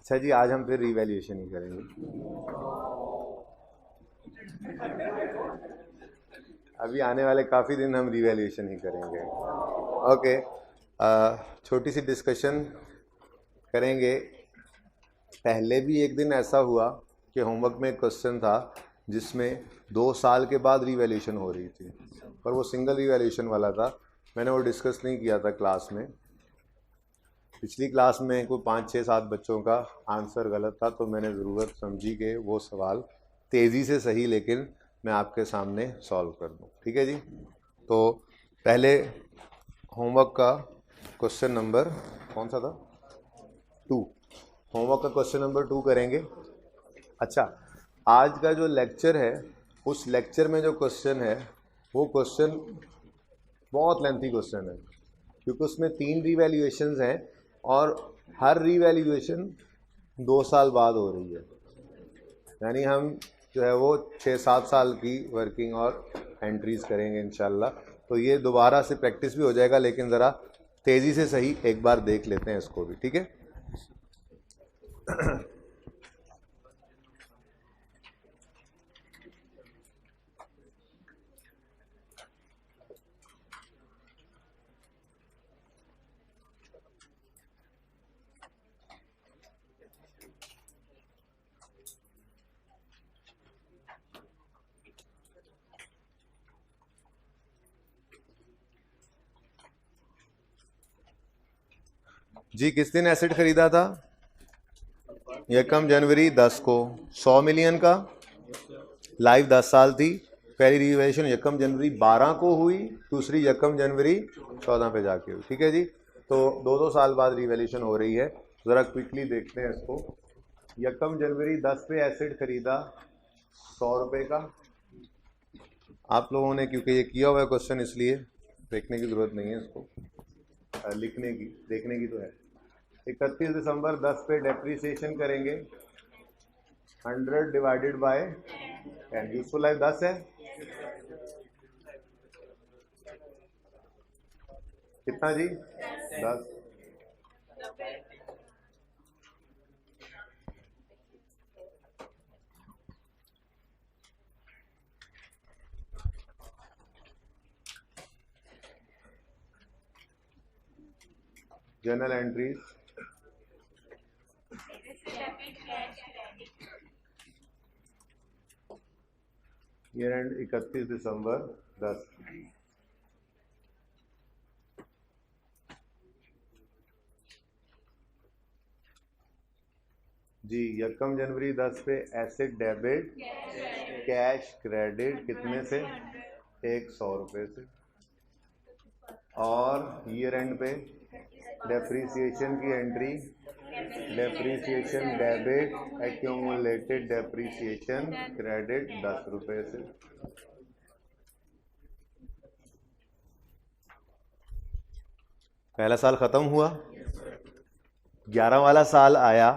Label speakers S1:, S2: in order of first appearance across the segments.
S1: अच्छा जी, आज हम फिर रिवैल्यूएशन ही करेंगे। अभी आने वाले काफ़ी दिन हम रिवैल्यूएशन ही करेंगे। ओके, छोटी सी डिस्कशन करेंगे। पहले भी एक दिन ऐसा हुआ कि होमवर्क में एक क्वेश्चन था जिसमें 2 साल के बाद रिवैल्यूएशन हो रही थी, पर वो सिंगल रिवैल्यूएशन वाला था। मैंने वो डिस्कस नहीं किया था क्लास में। पिछली क्लास में कोई 5, 6, 7 बच्चों का आंसर गलत था, तो मैंने ज़रूरत समझी कि वो सवाल तेज़ी से सही लेकिन मैं आपके सामने सॉल्व कर दूं। ठीक है जी। तो पहले होमवर्क का क्वेश्चन नंबर कौन सा था? 2। होमवर्क का क्वेश्चन नंबर 2 करेंगे। अच्छा, आज का जो लेक्चर है उस लेक्चर में जो क्वेश्चन है वो क्वेश्चन बहुत लेंथी क्वेश्चन है, क्योंकि उसमें 3 रिवैल्यूएशंस हैं और हर रिवैल्यूएशन 2 साल बाद हो रही है। यानी हम जो है वो 6-7 साल की वर्किंग और एंट्रीज करेंगे इंशाल्लाह। तो ये दोबारा से प्रैक्टिस भी हो जाएगा, लेकिन ज़रा तेज़ी से सही एक बार देख लेते हैं इसको भी। ठीक है। जी, किस दिन एसेट खरीदा था? यकम जनवरी 10 को। 100 मिलियन का लाइव 10 साल थी। पहली रिवैल्यूएशन यकम जनवरी 12 को हुई, दूसरी यकम जनवरी 14 पे जाके हुई। ठीक है जी। तो 2-2 साल बाद रिवैल्यूएशन हो रही है। ज़रा क्विकली देखते हैं इसको। यकम जनवरी 10 पे एसेट खरीदा 100 रुपये का। आप लोगों ने क्योंकि ये किया हुआ है क्वेश्चन, इसलिए देखने की ज़रूरत नहीं है इसको, लिखने की, देखने की तो है। 31 दिसंबर 10 पे डेप्रीसिएशन करेंगे 100 डिवाइडेड बाय 10। यूजफुल लाइफ 10 है। कितना जी? 10। जर्नल एंट्रीज, ईयर एंड 31 दिसंबर 10। जी, यकम जनवरी 10 पे एसेट डेबिट, कैश क्रेडिट कितने से? 100 रुपये से। और ईयर एंड पे डेप्रीसिएशन की entry, depreciation debit accumulated depreciation credit 10 रुपये से। पहला साल ख़त्म हुआ, 11 वाला साल आया,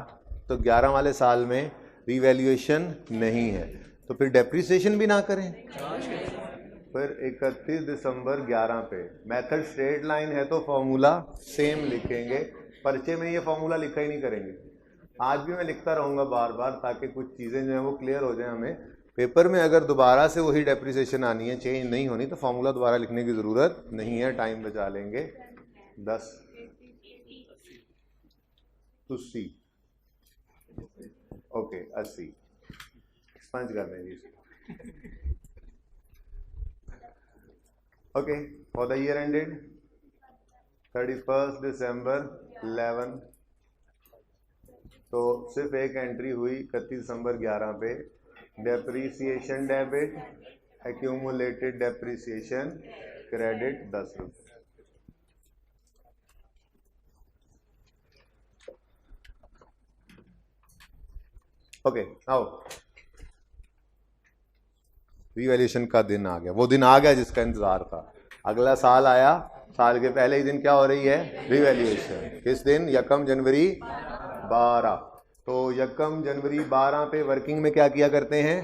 S1: तो 11 वाले साल में रिवैल्यूएशन नहीं है, तो फिर डेप्रीसिएशन भी ना करें। फिर 31 दिसंबर 11 पे मेथड स्ट्रेट लाइन है तो फॉर्मूला सेम लिखेंगे। पर्चे में ये फॉर्मूला लिखा ही नहीं करेंगे। आज भी मैं लिखता रहूँगा बार बार, ताकि कुछ चीज़ें जो हैं वो क्लियर हो जाए हमें। पेपर में अगर दोबारा से वही डेप्रीसिएशन आनी है, चेंज नहीं होनी, तो फॉर्मूला दोबारा लिखने की ज़रूरत नहीं है, टाइम बचा लेंगे। 10 to C, ओके 80 पंच कर देंगे इसको। Okay, for the year ended 31 दिसंबर 11, तो सिर्फ एक एंट्री हुई 31 दिसंबर 11 पे, depreciation debit accumulated depreciation credit 10 रुपये। ओके, आओ, रिवैल्यूएशन का दिन आ गया। वो दिन आ गया जिसका इंतजार था। अगला साल आया, साल के पहले ही दिन क्या हो रही है? रिवैल्यूएशन। किस दिन? यकम जनवरी 12। तो यकम जनवरी 12 पे वर्किंग में क्या किया करते हैं?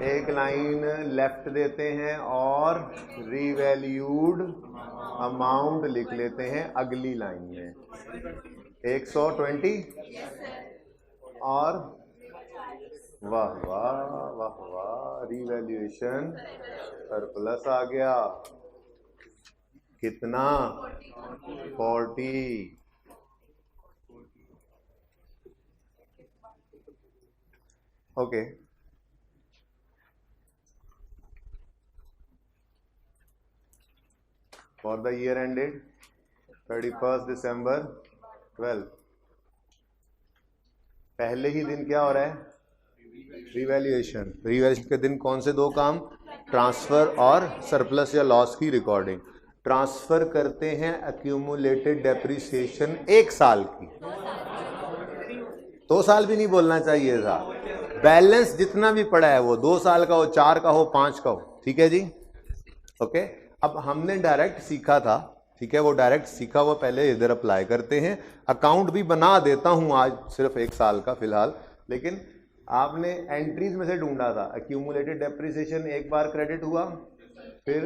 S1: एक लाइन लेफ्ट देते हैं और रिवैल्यूड अमाउंट लिख लेते हैं अगली लाइन में। 120 और वाह वाह वाह वाह, रिवैल्यूएशन सरप्लस आ गया। कितना? 40। Okay, for the year ended 31 दिसंबर 12, पहले ही दिन क्या हो रहा है? रिवैल्यूएशन। रिवैल्यूएशन के दिन कौन से दो काम? ट्रांसफर और सरप्लस या लॉस की रिकॉर्डिंग। ट्रांसफर करते हैं एक्यूमुलेटेड डेप्रिसिएशन 1 साल की, 2 साल भी नहीं बोलना चाहिए था। बैलेंस जितना भी पड़ा है वो 2 साल का हो, 4 का हो, 5 का हो, ठीक है जी। ओके, अब हमने डायरेक्ट सीखा था, ठीक है, वो डायरेक्ट सीखा हुआ पहले इधर अप्लाई करते हैं। अकाउंट भी बना देता हूं आज सिर्फ 1 साल का फिलहाल, लेकिन आपने एंट्रीज में से ढूंढा था। एक्यूमुलेटेड डेप्रिसिएशन 1 बार क्रेडिट हुआ, फिर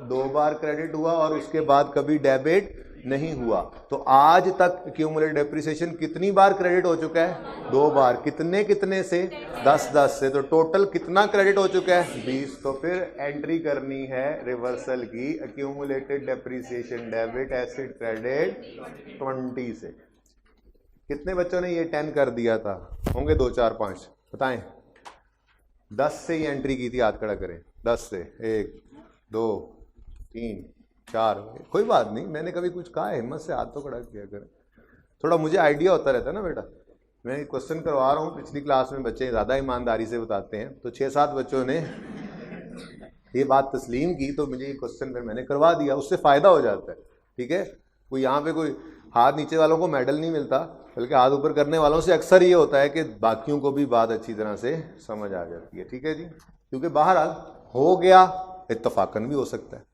S1: 2 बार क्रेडिट हुआ और उसके बाद कभी डेबिट नहीं हुआ। तो आज तक एक्यूमुलेटेड डेप्रिसिएशन कितनी बार क्रेडिट हो चुका है? 2 बार। कितने कितने से? 10 से। तो टोटल कितना क्रेडिट हो चुका है? 20। तो फिर एंट्री करनी है रिवर्सल की, accumulated depreciation debit acid credit 20 से। कितने बच्चों ने ये 10 कर दिया था? होंगे 2 4 5, बताएं। 10 से ही एंट्री की थी, हाथ खड़ा करें। 10 से 1 2 3 4। कोई बात नहीं, मैंने कभी कुछ कहा है? हिम्मत से हाथ तो खड़ा किया करें, थोड़ा मुझे आइडिया होता रहता है ना बेटा। मैं क्वेश्चन करवा रहा हूँ, पिछली क्लास में बच्चे ज़्यादा ईमानदारी से बताते हैं, तो 6-7 बच्चों ने ये बात तस्लीम की, तो मुझे ये क्वेश्चन फिर मैंने करवा दिया, उससे फ़ायदा हो जाता है, ठीक है। कोई यहाँ पे कोई हाथ नीचे वालों को मेडल नहीं मिलता, बल्कि हाथ ऊपर करने वालों से अक्सर ये होता है कि बाकियों को भी बात अच्छी तरह से समझ आ जाती है, ठीक है जी। क्योंकि बहरहाल हो गया, इत्तफाकन भी हो सकता है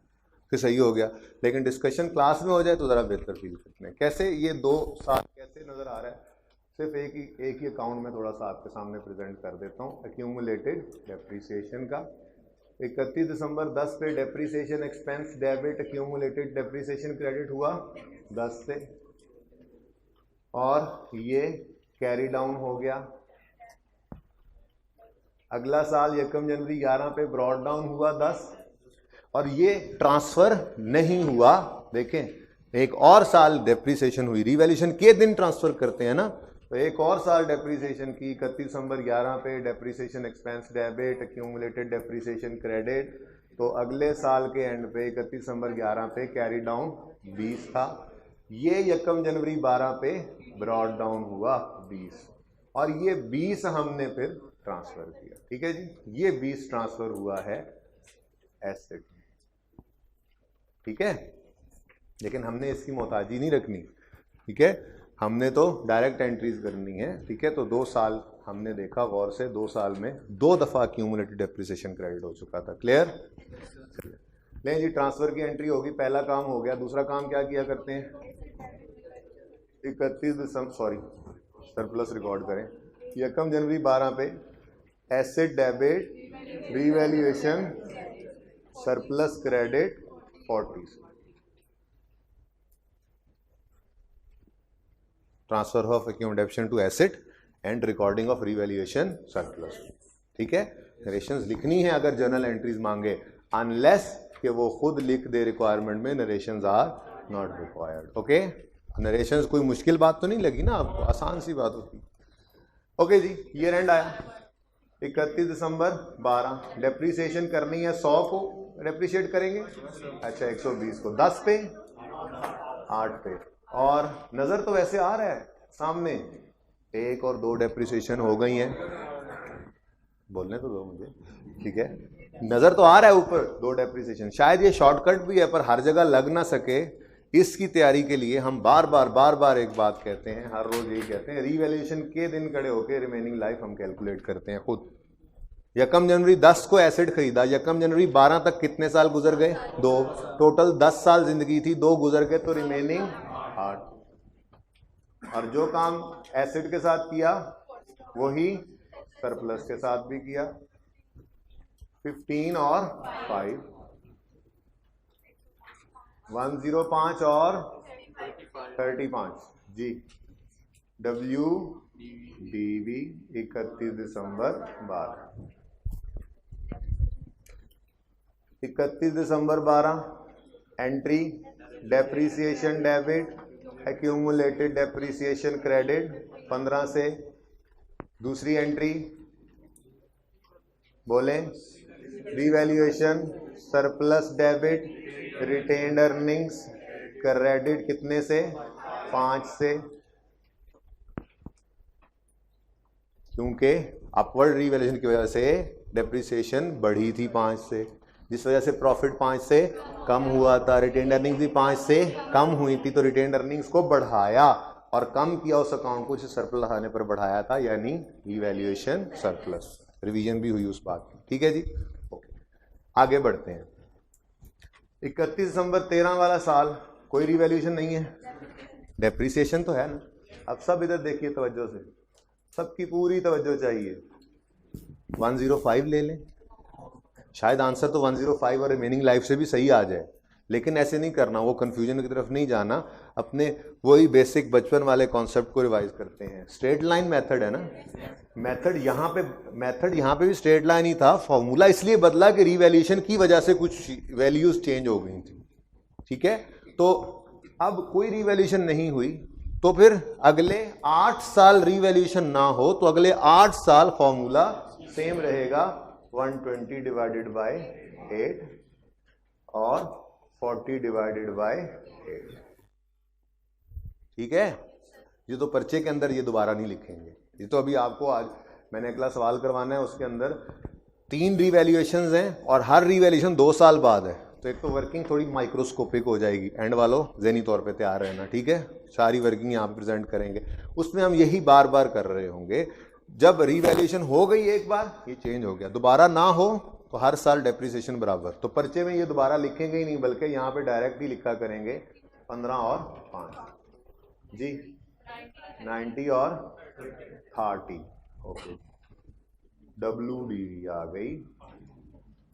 S1: कि सही हो गया, लेकिन डिस्कशन क्लास में हो जाए तो ज़रा बेहतर फील करते हैं। कैसे ये 2 साल कैसे नज़र आ रहा है? सिर्फ एक ही अकाउंट में थोड़ा सा आपके सामने प्रेजेंट कर देता हूँ। एक्यूमुलेटेड डेप्रिसिएशन का 31 दिसंबर 10 पे depreciation expense debit accumulated depreciation credit हुआ 10 से, और ये कैरी डाउन हो गया। अगला साल 1 जनवरी 11 पे ब्रॉड डाउन हुआ 10, और ये ट्रांसफर नहीं हुआ। देखें, एक और साल डेप्रिसिएशन हुई, रिवैल्यूएशन के दिन ट्रांसफर करते हैं ना, तो एक और साल डेप्रिसिएशन की 31 दिसंबर 11 पे depreciation expense debit accumulated depreciation credit. तो अगले साल के एंड पे 31 दिसंबर 11 पे कैरी डाउन 20 था। ये 1 जनवरी 12 पे ब्रॉड डाउन हुआ 20, और ये 20 हमने फिर ट्रांसफर किया, ठीक है जी। ये 20 ट्रांसफर हुआ है एसेट, ठीक है, लेकिन हमने इसकी मोहताजी नहीं रखनी, ठीक है, हमने तो डायरेक्ट एंट्रीज करनी है, ठीक है। तो 2 साल हमने देखा गौर से, 2 साल में 2 दफ़ा एक्यूमुलेटेड डेप्रिसिएशन क्रेडिट हो चुका था। क्लियर? लें जी, ट्रांसफर की एंट्री होगी, पहला काम हो गया। दूसरा काम क्या किया करते हैं? 31 दिसंबर सॉरी सरप्लस रिकॉर्ड करें। 1 जनवरी 12 पे asset debit revaluation surplus credit 40, transfer of accumulation to asset and recording of revaluation surplus, ठीक है। नरेशंस लिखनी है अगर जर्नल एंट्रीज मांगे, अनलेस कि वो खुद लिख दे रिक्वायरमेंट में, narrations are not required. Okay, narrations कोई मुश्किल बात तो नहीं लगी ना आपको? आसान सी बात होती। ओके जी, ईयर एंड आया 31 दिसंबर 12, डेप्रिसिएशन करनी है 100 को डेप्रिशिएट करेंगे, अच्छा 120 को 10 पे 8 पे, और नज़र तो वैसे आ रहा है सामने 1 और 2 डेप्रिसिएशन हो गई हैं, बोलने तो दो मुझे, ठीक है। नज़र तो आ रहा है ऊपर 2 डेप्रिसिएशन, शायद ये शॉर्टकट भी है पर हर जगह लग ना सके। इसकी तैयारी के लिए हम बार बार एक बात कहते हैं, हर रोज यही कहते हैं, रिवैल्यूएशन के दिन खड़े होकर रिमेनिंग लाइफ हम कैलकुलेट करते हैं खुद। 1 जनवरी 10 को एसेट खरीदा, 1 जनवरी 12 तक कितने साल गुजर गए? 2, टोटल 10 साल जिंदगी थी, 2 गुजर गए तो रिमेनिंग 8। और जो काम एसेट के साथ किया वही सरप्लस के साथ भी किया, 15 और 5, 105 और 35 जी। डब्ल्यू डीवी 31 दिसंबर 12, 31 दिसंबर 12 entry depreciation debit, accumulated depreciation credit 15 से। दूसरी एंट्री बोले revaluation surplus debit, retained earnings credit कितने से? 5 से, क्योंकि अपवर्ड रीवैल्यूएशन की वजह से डेप्रीसिएशन बढ़ी थी 5 से, जिस वजह से प्रॉफिट 5 से कम हुआ था। रिटेन्ड अर्निंग्स भी 5 से कम हुई थी, तो रिटेन्ड अर्निंग्स को बढ़ाया और कम किया उस अकाउंट को, जिसे सरप्लस आने पर बढ़ाया था, यानी रीवैल्यूएशन सरप्लस। रिवीजन भी हुई उस बात की, ठीक है जी। ओके, आगे बढ़ते हैं। 31 दिसंबर 13 वाला साल कोई रीवैल्यूएशन नहीं है, डेप्रीसिएशन तो है ना। अब सब इधर देखिए तवज्जो से, सबकी पूरी तवज्जो चाहिए। 105 ले लें, शायद आंसर तो 105 और रिमेनिंग लाइफ से भी सही आ जाए, लेकिन ऐसे नहीं करना, वो कंफ्यूजन की तरफ नहीं जाना, अपने वही बेसिक बचपन वाले कॉन्सेप्ट को रिवाइज करते हैं। स्ट्रेट लाइन मेथड है ना, मेथड यहाँ पे भी स्ट्रेट लाइन ही था। फॉर्मूला इसलिए बदला कि रीवैल्यूएशन की वजह से कुछ वैल्यूज चेंज हो गई थी, ठीक है। तो अब कोई रीवैल्यूएशन नहीं हुई, तो फिर अगले 8 साल रीवैल्यूएशन ना हो, तो अगले 8 साल फॉर्मूला सेम रहेगा, 120 डिवाइडेड बाय 8 और 40 डिवाइडेड बाय 8, ठीक है। ये तो पर्चे के अंदर ये दोबारा नहीं लिखेंगे, ये तो अभी आपको आज मैंने अगला सवाल करवाना है, उसके अंदर 3 रीवैल्यूएशंस हैं और हर रीवैल्यूएशन 2 साल बाद है, तो एक तो वर्किंग थोड़ी माइक्रोस्कोपिक हो जाएगी। एंड वालों ज़हनी तौर पे तैयार रहना, ठीक है। सारी वर्किंग यहाँ पे प्रेजेंट करेंगे, उसमें हम यही बार बार कर रहे होंगे। जब रीवैल्यूएशन हो गई एक बार, ये चेंज हो गया, दोबारा ना हो तो हर साल डेप्रीसिएशन बराबर। तो पर्चे में ये दोबारा लिखेंगे ही नहीं, बल्कि यहाँ पे डायरेक्ट ही लिखा करेंगे 15 और 5 जी, 90 और 30। ओके, WD आ गई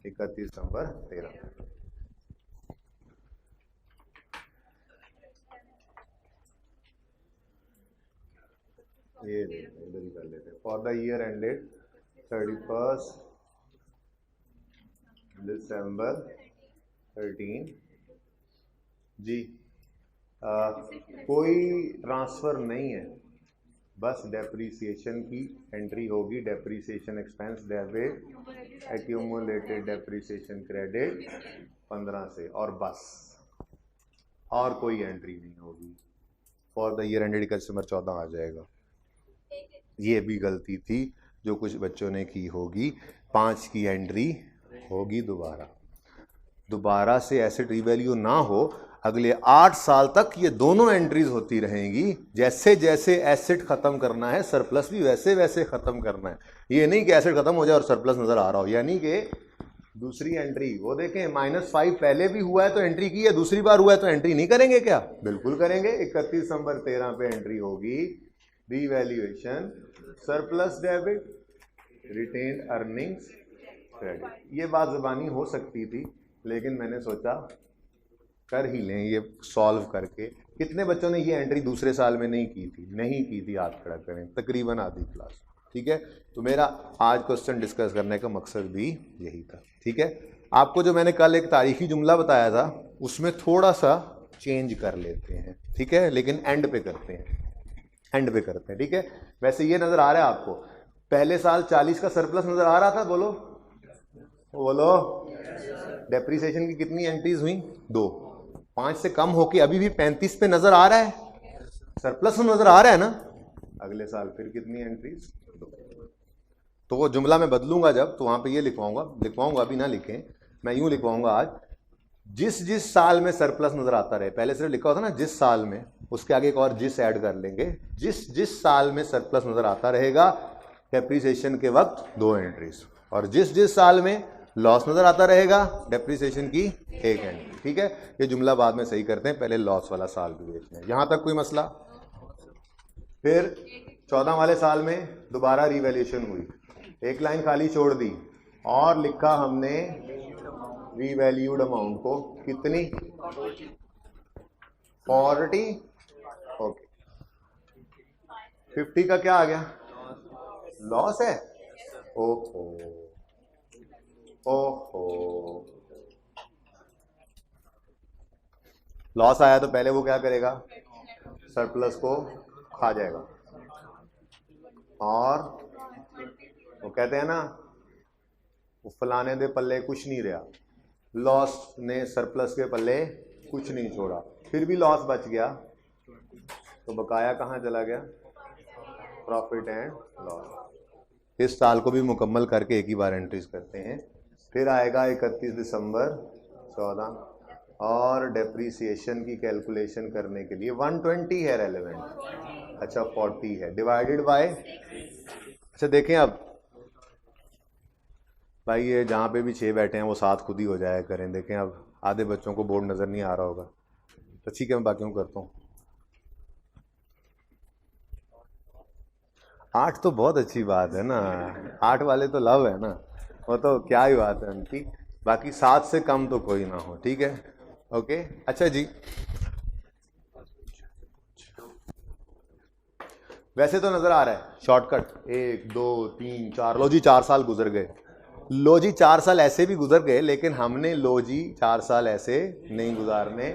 S1: 31 दिसंबर 13। ये इधर ही कर लेते हैं। फॉर द ईयर एंडेड 31 दिसंबर 13 जी, कोई ट्रांसफर नहीं है, बस डेप्रीसिएशन की एंट्री होगी, depreciation expense debit, accumulated depreciation credit 15 से, और बस, और कोई एंट्री नहीं होगी। फॉर द ईयर एंडेड दिसंबर 14 आ जाएगा। ये भी गलती थी जो कुछ बच्चों ने की होगी, 5 की एंट्री होगी दोबारा से एसेट रीवैल्यू ना हो, अगले 8 साल तक ये दोनों एंट्रीज होती रहेंगी। जैसे जैसे एसेट खत्म करना है, सरप्लस भी वैसे वैसे खत्म करना है। ये नहीं कि एसेट खत्म हो जाए और सरप्लस नजर आ रहा हो, यानी कि दूसरी एंट्री वो देखें, -5 पहले भी हुआ है तो एंट्री की है, दूसरी बार हुआ है तो एंट्री नहीं करेंगे क्या? बिल्कुल करेंगे। 31 दिसंबर 13 पे एंट्री होगी revaluation surplus debit, retained earnings credit. ये बात ज़बानी हो सकती थी, लेकिन मैंने सोचा कर ही लें ये सॉल्व करके। कितने बच्चों ने ये एंट्री दूसरे साल में नहीं की थी? हाथ खड़ा करें, तकरीबन आधी क्लास, ठीक है। तो मेरा आज क्वेश्चन डिस्कस करने का मकसद भी यही था, ठीक है। आपको जो मैंने कल एक तारीखी जुमला बताया था, उसमें थोड़ा सा चेंज कर लेते हैं, ठीक है, लेकिन एंड पे करते हैं, ठीक है। वैसे ये नज़र आ रहा है आपको, पहले साल 40 का सरप्लस नज़र आ रहा था, बोलो डेप्रीसिएशन की कितनी एंट्रीज हुई? 2। 5 से कम होके अभी भी 35 पे नज़र आ रहा है, सरप्लस नज़र आ रहा है ना। अगले साल फिर कितनी एंट्रीज? 2। तो वो जुमला मैं बदलूंगा जब, तो वहाँ पे ये लिखवाऊंगा, अभी ना लिखें, मैं यूँ लिखवाऊंगा आज, जिस साल में सरप्लस नज़र आता रहे। पहले सिर्फ लिखा होता ना जिस साल में, उसके आगे एक और जिस ऐड कर लेंगे, जिस साल में सरप्लस नज़र आता रहेगा डेप्रीसिएशन के वक्त 2 एंट्रीज, और जिस साल में लॉस नज़र आता रहेगा डेप्रीसिएशन की 1 एंट्री, ठीक है। ये जुमला बाद में सही करते हैं, पहले लॉस वाला साल भी देखते हैं। यहाँ तक कोई मसला? फिर 14 वाले साल में दोबारा रीवैल्यूएशन हुई, एक लाइन खाली छोड़ दी और लिखा हमने रीवैल्यूड अमाउंट को, कितनी? 40। ओके, 50 का क्या आ गया, लॉस है। ओहो ओहो, लॉस आया तो पहले वो क्या करेगा, सरप्लस को खा जाएगा। और वो कहते हैं ना, वो फलाने दे पल्ले कुछ नहीं रहा, लॉस ने सरप्लस के पल्ले कुछ नहीं छोड़ा, फिर भी लॉस बच गया, तो बकाया कहाँ चला गया, प्रॉफिट एंड लॉस। इस साल को भी मुकम्मल करके एक ही बार एंट्रीज करते हैं। फिर आएगा 31 दिसंबर 14, और डेप्रीसिएशन की कैलकुलेशन करने के लिए 120 है रेलेवेंट, अच्छा 40 है, डिवाइडेड बाय, अच्छा देखें अब भाई ये जहाँ पे भी 6 बैठे हैं वो 7 खुद ही हो जाया करें। देखें अब आधे बच्चों को बोर्ड नज़र नहीं आ रहा होगा, तो ठीक है मैं बाकियों को करता हूँ। 8 तो बहुत अच्छी बात है ना, 8 वाले तो लव है ना, वो तो क्या ही बात है उनकी, बाकी 7 से कम तो कोई ना हो, ठीक है ओके। अच्छा जी, वैसे तो नजर आ रहा है शॉर्टकट 1 2 3 4, लो जी 4 साल गुजर गए, लो जी 4 साल ऐसे भी गुजर गए, लेकिन हमने लो जी 4 साल ऐसे नहीं गुजारने,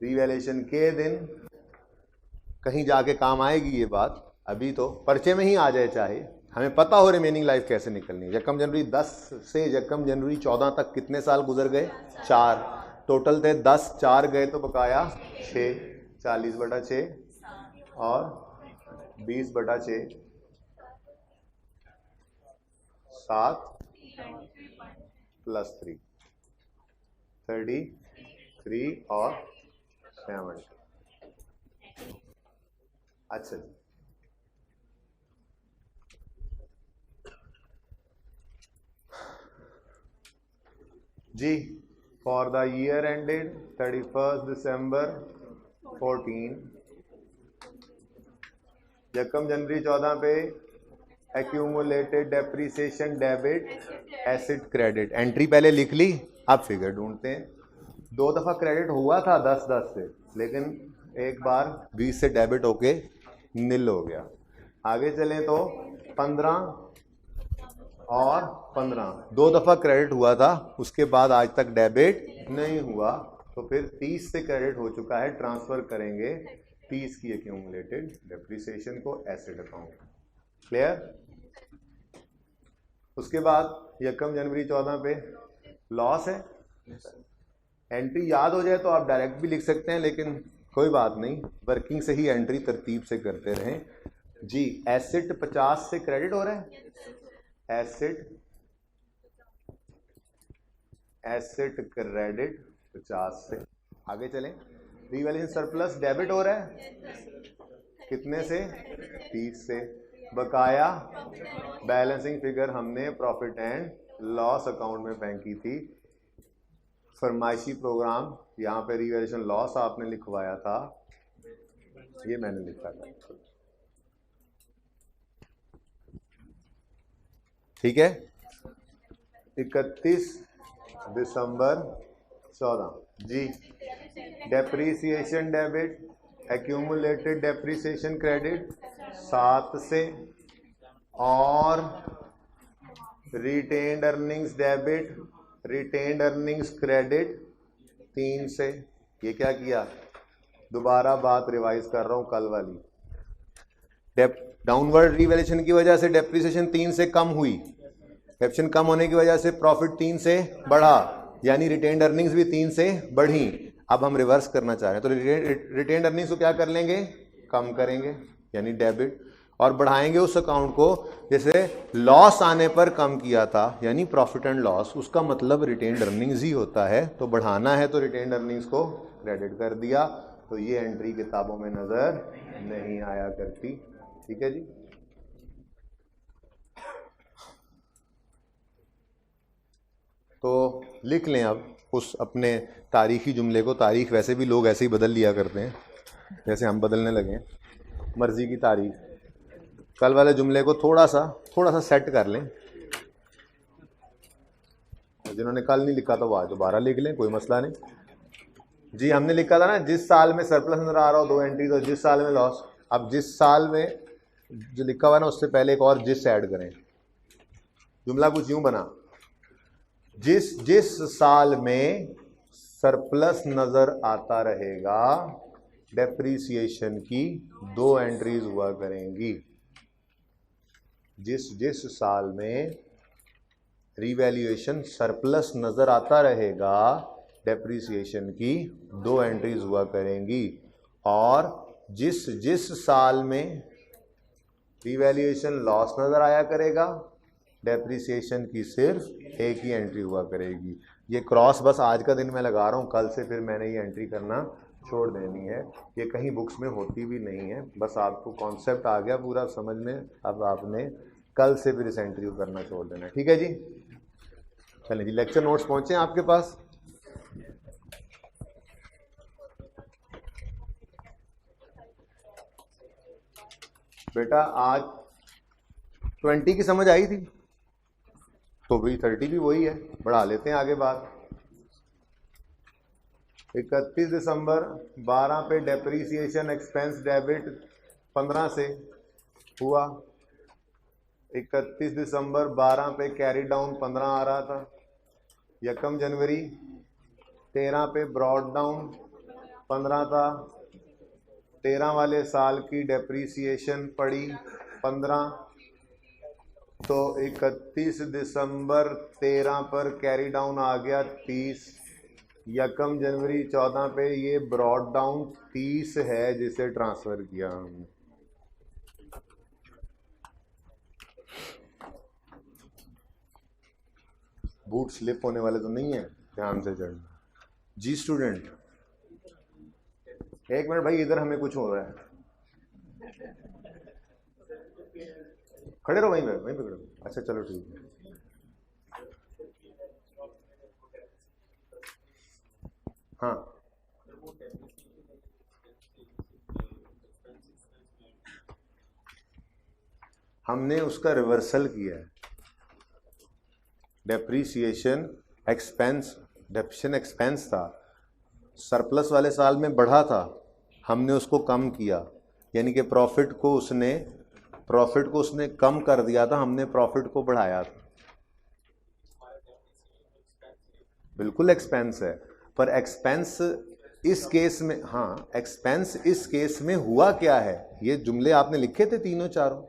S1: रिवैल्यूएशन के दिन कहीं जाके काम आएगी ये बात, अभी तो पर्चे में ही आ जाए, चाहे हमें पता हो रिमेनिंग लाइफ कैसे निकलनी है। यकम जनवरी 10 से यकम जनवरी 14 तक कितने साल गुजर गए, 4, टोटल थे 10, 4 गए तो बकाया 6, 40/6 और 20/6, 7 + 3, 33 और 70। अच्छा जी, फॉर द ईयर एंडेड 31 दिसंबर 14, यकम जनवरी 14 पे accumulated depreciation debit acid credit, entry पहले लिख ली, अब फिगर ढूंढते हैं। 2 दफ़ा क्रेडिट हुआ था 10-10 से, लेकिन एक बार 20 से डेबिट होके निल हो गया। आगे चलें तो 15 और 15, 2 दफ़ा क्रेडिट हुआ था, उसके बाद आज तक डेबिट नहीं हुआ, तो फिर 30 से क्रेडिट हो चुका है, ट्रांसफर करेंगे 30 की एक्यूमुलेटेड डेप्रीसिएशन को एसिड अकाउंट, क्लियर। उसके बाद यकम जनवरी 14 पे लॉस है, एंट्री याद हो जाए तो आप डायरेक्ट भी लिख सकते हैं, लेकिन कोई बात नहीं, वर्किंग से ही एंट्री तरतीब से करते रहें जी। एसिड 50 से क्रेडिट हो रहा है, एसिड क्रेडिट 50 से। आगे चलें, रिवैल्यूएशन सरप्लस डेबिट हो रहा है, कितने से, 30 से, बकाया बैलेंसिंग फिगर हमने प्रॉफिट एंड लॉस अकाउंट में फेंकी थी, फरमाइशी प्रोग्राम, यहाँ पे रिवैल्यूएशन लॉस आपने लिखवाया था, ये मैंने लिखा था, ठीक है। 31 दिसंबर 14 जी, depreciation debit accumulated depreciation credit 7 से, और retained earnings debit retained earnings credit 3 से। ये क्या किया, दोबारा बात रिवाइज कर रहा हूं कल वाली, डाउनवर्ड रिवैल्यूएशन की वजह से डेप्रीसिएशन 3 से कम हुई, कैप्शन कम होने की वजह से प्रॉफिट 3 से बढ़ा, यानी रिटेन्ड अर्निंग्स भी 3 से बढ़ी। अब हम रिवर्स करना चाह रहे हैं, तो रिटेन्ड अर्निंग्स को क्या कर लेंगे, कम करेंगे, यानी डेबिट, और बढ़ाएंगे उस अकाउंट को जैसे लॉस आने पर कम किया था, यानी प्रॉफिट एंड लॉस, उसका मतलब रिटेन्ड अर्निंग्स ही होता है, तो बढ़ाना है तो रिटेन्ड अर्निंग्स को क्रेडिट कर दिया, तो ये एंट्री किताबों में नजर नहीं आया करती, ठीक है जी। तो लिख लें अब उस अपने तारीखी जुमले को, तारीख वैसे भी लोग ऐसे ही बदल लिया करते हैं जैसे हम बदलने लगे, मर्जी की तारीख। कल वाले जुमले को थोड़ा सा सेट कर लें, जिन्होंने कल नहीं लिखा था वो आज दोबारा लिख लें, कोई मसला नहीं जी। हमने लिखा था ना, जिस साल में सरप्लस नजर आ रहा हो 2 एंट्री, तो जिस साल में लॉस, अब जिस साल में जो लिखा हुआ है ना उससे पहले एक और जिस ऐड करें। जुमला कुछ यूं बना, जिस साल में सरप्लस नजर आता रहेगा डेप्रीसिएशन की 2 एंट्रीज हुआ करेंगी। जिस साल में रिवैल्यूएशन सरप्लस नजर आता रहेगा डेप्रीसिएशन की 2 एंट्रीज हुआ करेंगी, और जिस साल में रिवैल्यूएशन लॉस नजर आया करेगा डेप्रीसिएशन की सिर्फ एक ही एंट्री हुआ करेगी। ये क्रॉस बस आज का दिन मैं लगा रहा हूँ, कल से फिर मैंने ये एंट्री करना छोड़ देनी है। ये कहीं बुक्स में होती भी नहीं है, बस आपको कॉन्सेप्ट आ गया पूरा समझ में, अब आपने कल से फिर इस एंट्री को करना छोड़ देना है। ठीक है जी, चलिए जी, लेक्चर नोट्स पहुंचे आपके पास? बेटा आज 20 की समझ आई थी तो भी 30 भी वही है, बढ़ा लेते हैं आगे बात। 31 दिसंबर 12 पे डेप्रीसिएशन एक्सपेंस डेबिट 15 से हुआ। 31 दिसंबर 12 पे कैरी डाउन 15 आ रहा था। 1 जनवरी 13 पे ब्रॉड डाउन 15 था। 13 वाले साल की डेप्रीसिएशन पड़ी 15, तो 31 दिसंबर 13 पर कैरी डाउन आ गया 30। 1 जनवरी 14 पे ये ब्रॉड डाउन 30 है जिसे ट्रांसफर किया हमने। बूट स्लिप होने वाले तो नहीं है, ध्यान से चढ़ना जी। स्टूडेंट एक मिनट भाई, इधर हमें कुछ हो रहा है, खड़े रहो वहीं पे खड़े रहो। अच्छा चलो ठीक है। हाँ हमने उसका रिवर्सल किया है। डेप्रीसिएशन एक्सपेंस, डेप्रिसिएशन एक्सपेंस था, सरप्लस वाले साल में बढ़ा था, हमने उसको कम किया, यानी कि प्रॉफिट को उसने कम कर दिया था, हमने प्रॉफिट को बढ़ाया था। बिल्कुल एक्सपेंस है, पर एक्सपेंस इस केस में, हाँ एक्सपेंस इस केस में हुआ क्या है, ये जुमले आपने लिखे थे तीनों चारों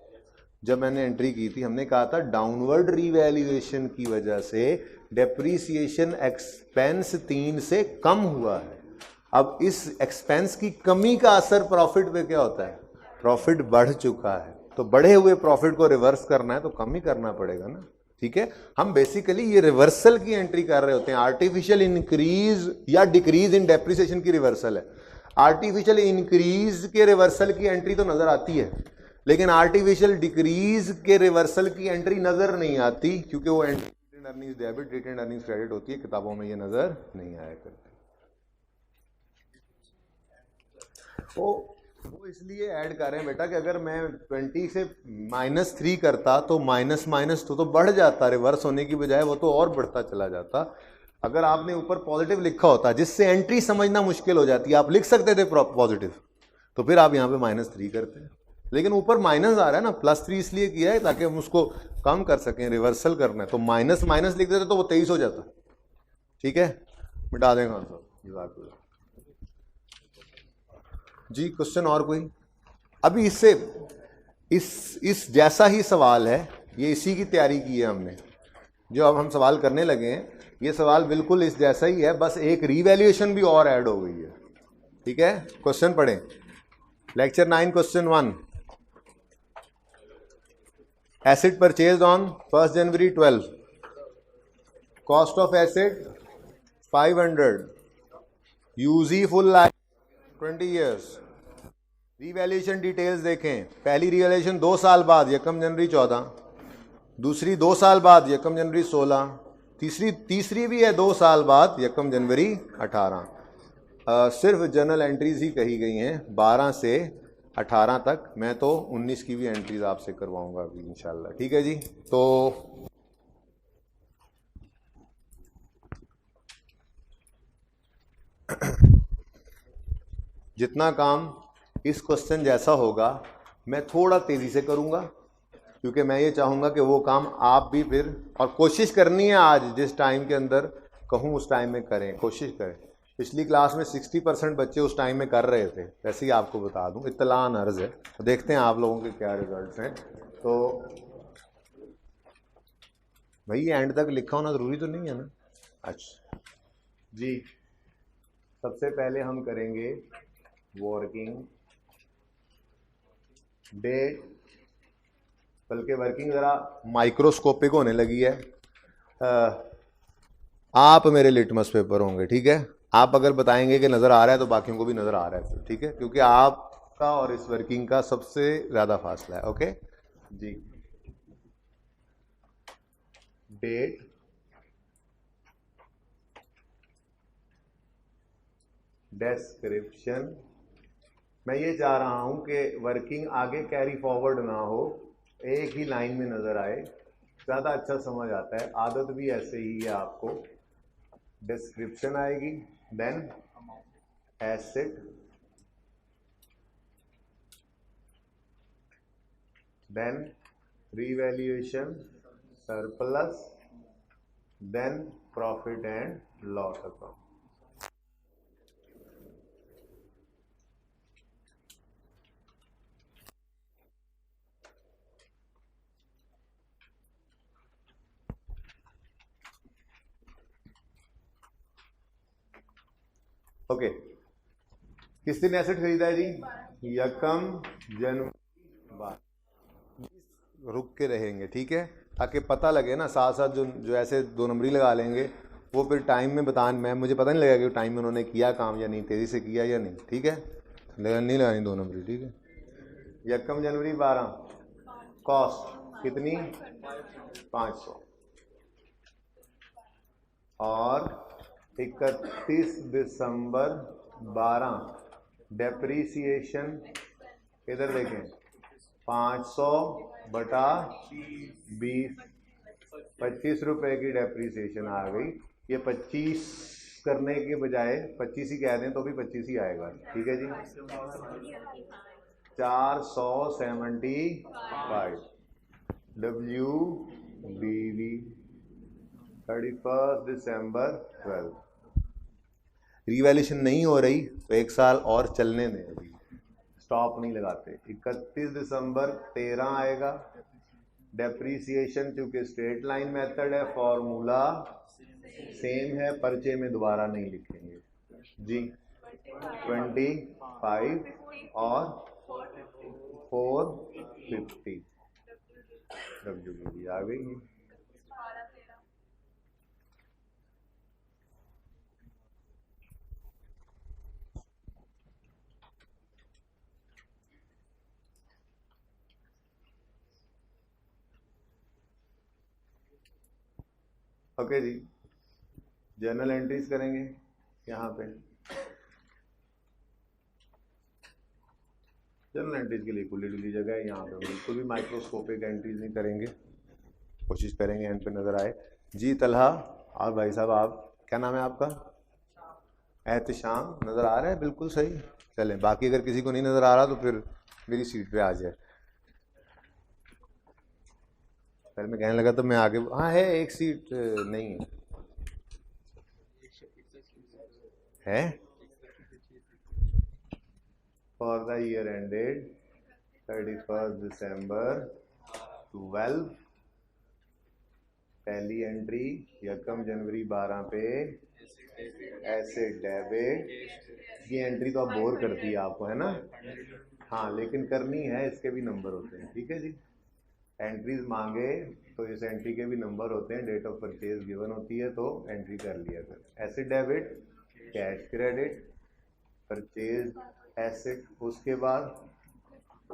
S1: जब मैंने एंट्री की थी। हमने कहा था डाउनवर्ड रिवैल्यूएशन की वजह से डेप्रीसिएशन एक्सपेंस 3 से कम हुआ है। अब इस एक्सपेंस की कमी का असर प्रॉफिट पे क्या होता है? प्रॉफिट बढ़ चुका है, तो बढ़े हुए प्रॉफिट को रिवर्स करना है तो कम ही करना पड़ेगा ना। ठीक है, हम बेसिकली ये रिवर्सल की एंट्री कर रहे होते हैं। आर्टिफिशियल इंक्रीज या डिक्रीज इन डेप्रिसिएशन की रिवर्सल है। आर्टिफिशियल इंक्रीज के रिवर्सल की एंट्री तो नजर आती है, लेकिन आर्टिफिशियल डिक्रीज के रिवर्सल की एंट्री नजर नहीं आती, क्योंकि वो entry retained earnings debit, retained earnings credit होती है, किताबों में ये नजर नहीं आया करती। वो इसलिए ऐड कर रहे हैं बेटा कि अगर मैं 20 से -3 करता तो माइनस माइनस तो बढ़ जाता, रिवर्स होने की बजाय वो तो और बढ़ता चला जाता। अगर आपने ऊपर पॉजिटिव लिखा होता जिससे एंट्री समझना मुश्किल हो जाती है, आप लिख सकते थे पॉजिटिव, तो फिर आप यहाँ पे -3 करते हैं, लेकिन ऊपर माइनस आ रहा है ना, +3 इसलिए किया है ताकि हम उसको कम कर सकें, रिवर्सल करना है, तो माइनस माइनस लिख देते तो वो 23 हो जाता। ठीक है, मिटा दें खान साहब जी। क्वेश्चन और कोई? अभी इससे इस जैसा ही सवाल है, ये इसी की तैयारी की है हमने, जो अब हम सवाल करने लगे हैं, ये सवाल बिल्कुल इस जैसा ही है, बस एक रीवैल्यूएशन भी और ऐड हो गई है। ठीक है, क्वेश्चन पढ़ें। Lecture 9 question 1, acid purchase on 1 जनवरी 12, cost of acid 500, useful life 20 years. Revaluation details देखें। पहली रिवैल्यूएशन 2 साल बाद 1 जनवरी 14, दूसरी 2 साल बाद 1 जनवरी 16, तीसरी भी है 2 साल बाद 1 जनवरी 18। सिर्फ जर्नल एंट्रीज ही कही गई हैं 12 से 18 तक। मैं तो 19 की भी एंट्रीज आपसे करवाऊंगा अभी इंशाल्लाह। ठीक है जी, तो जितना काम इस क्वेश्चन जैसा होगा मैं थोड़ा तेज़ी से करूँगा, क्योंकि मैं ये चाहूँगा कि वो काम आप भी फिर, और कोशिश करनी है आज जिस टाइम के अंदर कहूँ उस टाइम में करें, कोशिश करें। पिछली क्लास में 60% बच्चे उस टाइम में कर रहे थे, वैसे ही आपको बता दूँ, इत्तलान अर्ज़ है। तो देखते हैं आप लोगों के क्या रिजल्ट्स हैं। तो भाई एंड तक लिखा होना ज़रूरी तो नहीं है ना? अच्छा जी, सबसे पहले हम करेंगे वर्किंग डेट, बल्कि वर्किंग ज़रा माइक्रोस्कोपिक होने लगी है। आप मेरे लिटमस पेपर होंगे, ठीक है? आप अगर बताएंगे कि नज़र आ रहा है तो बाकियों को भी नज़र आ रहा है, ठीक है? क्योंकि आपका और इस वर्किंग का सबसे ज़्यादा फासला है। ओके जी, डेट, डिस्क्रिप्शन। मैं ये चाह रहा हूं कि वर्किंग आगे कैरी फॉरवर्ड ना हो, एक ही लाइन में नज़र आए, ज़्यादा अच्छा समझ आता है। आदत भी ऐसे ही है आपको। डिस्क्रिप्शन आएगी, then asset, then revaluation, surplus, then profit and loss account. Okay, किस दिन एसेट खरीदा है जी? यकम जनवरी 12। रुक के रहेंगे, ठीक है, ताकि पता लगे ना। साथ साथ जो जो ऐसे 2 नंबरी लगा लेंगे वो फिर टाइम में बता, मैं मुझे पता नहीं लगेगा कि टाइम में उन्होंने किया काम या नहीं, तेज़ी से किया या नहीं, ठीक है? नहीं लगानी 2 नंबरी, ठीक है। यकम जनवरी 12, कॉस्ट कितनी? 500। और 31 दिसंबर 12, डेप्रीसिएशन, इधर देखें, 500 बटा 20, 25 रुपए की डेप्रीसिएशन आ गई। ये 25 करने के बजाय 25 ही कह दें तो भी 25 ही आएगा, ठीक है जी? 475 WDV 31 दिसंबर 12। रिवैल्यूएशन नहीं हो रही तो 1 साल और चलने दें, अभी स्टॉप नहीं लगाते। 31 दिसंबर 13 आएगा। डेप्रीसिएशन चूंकि स्ट्रेट लाइन मेथड है, फॉर्मूला सेम है, पर्चे में दोबारा नहीं लिखेंगे जी। 25 और 450 WDV आ गई। ओके जी, जर्नल एंट्रीज करेंगे यहाँ पे। जर्नल एंट्रीज के लिए खुली डुली जगह है यहाँ पे, बिल्कुल भी माइक्रोस्कोपिक एंट्रीज नहीं करेंगे, कोशिश करेंगे एंड पे नज़र आए जी। तलहा और भाई साहब, आप क्या नाम है आपका? एहतिशाम, नज़र आ रहा है? बिल्कुल सही। चलें, बाकी अगर किसी को नहीं नज़र आ रहा तो फिर मेरी सीट पे आ जाए। पहले मैं कहने लगा तो मैं आगे, हाँ है, एक सीट नहीं है, है फॉर द ईयर एंडेड 31 दिसंबर 12। पहली एंट्री यकम जनवरी 12 पे एसेट डेबिट। ये एंट्री तो अब बोर करती है आपको, है ना? हाँ, लेकिन करनी है, इसके भी नंबर होते हैं, ठीक है जी। एंट्रीज मांगे तो इस एंट्री के भी नंबर होते हैं, डेट ऑफ परचेज गिवन होती है तो एंट्री कर लिया कर। Asset debit, cash credit, purchase asset, उसके बाद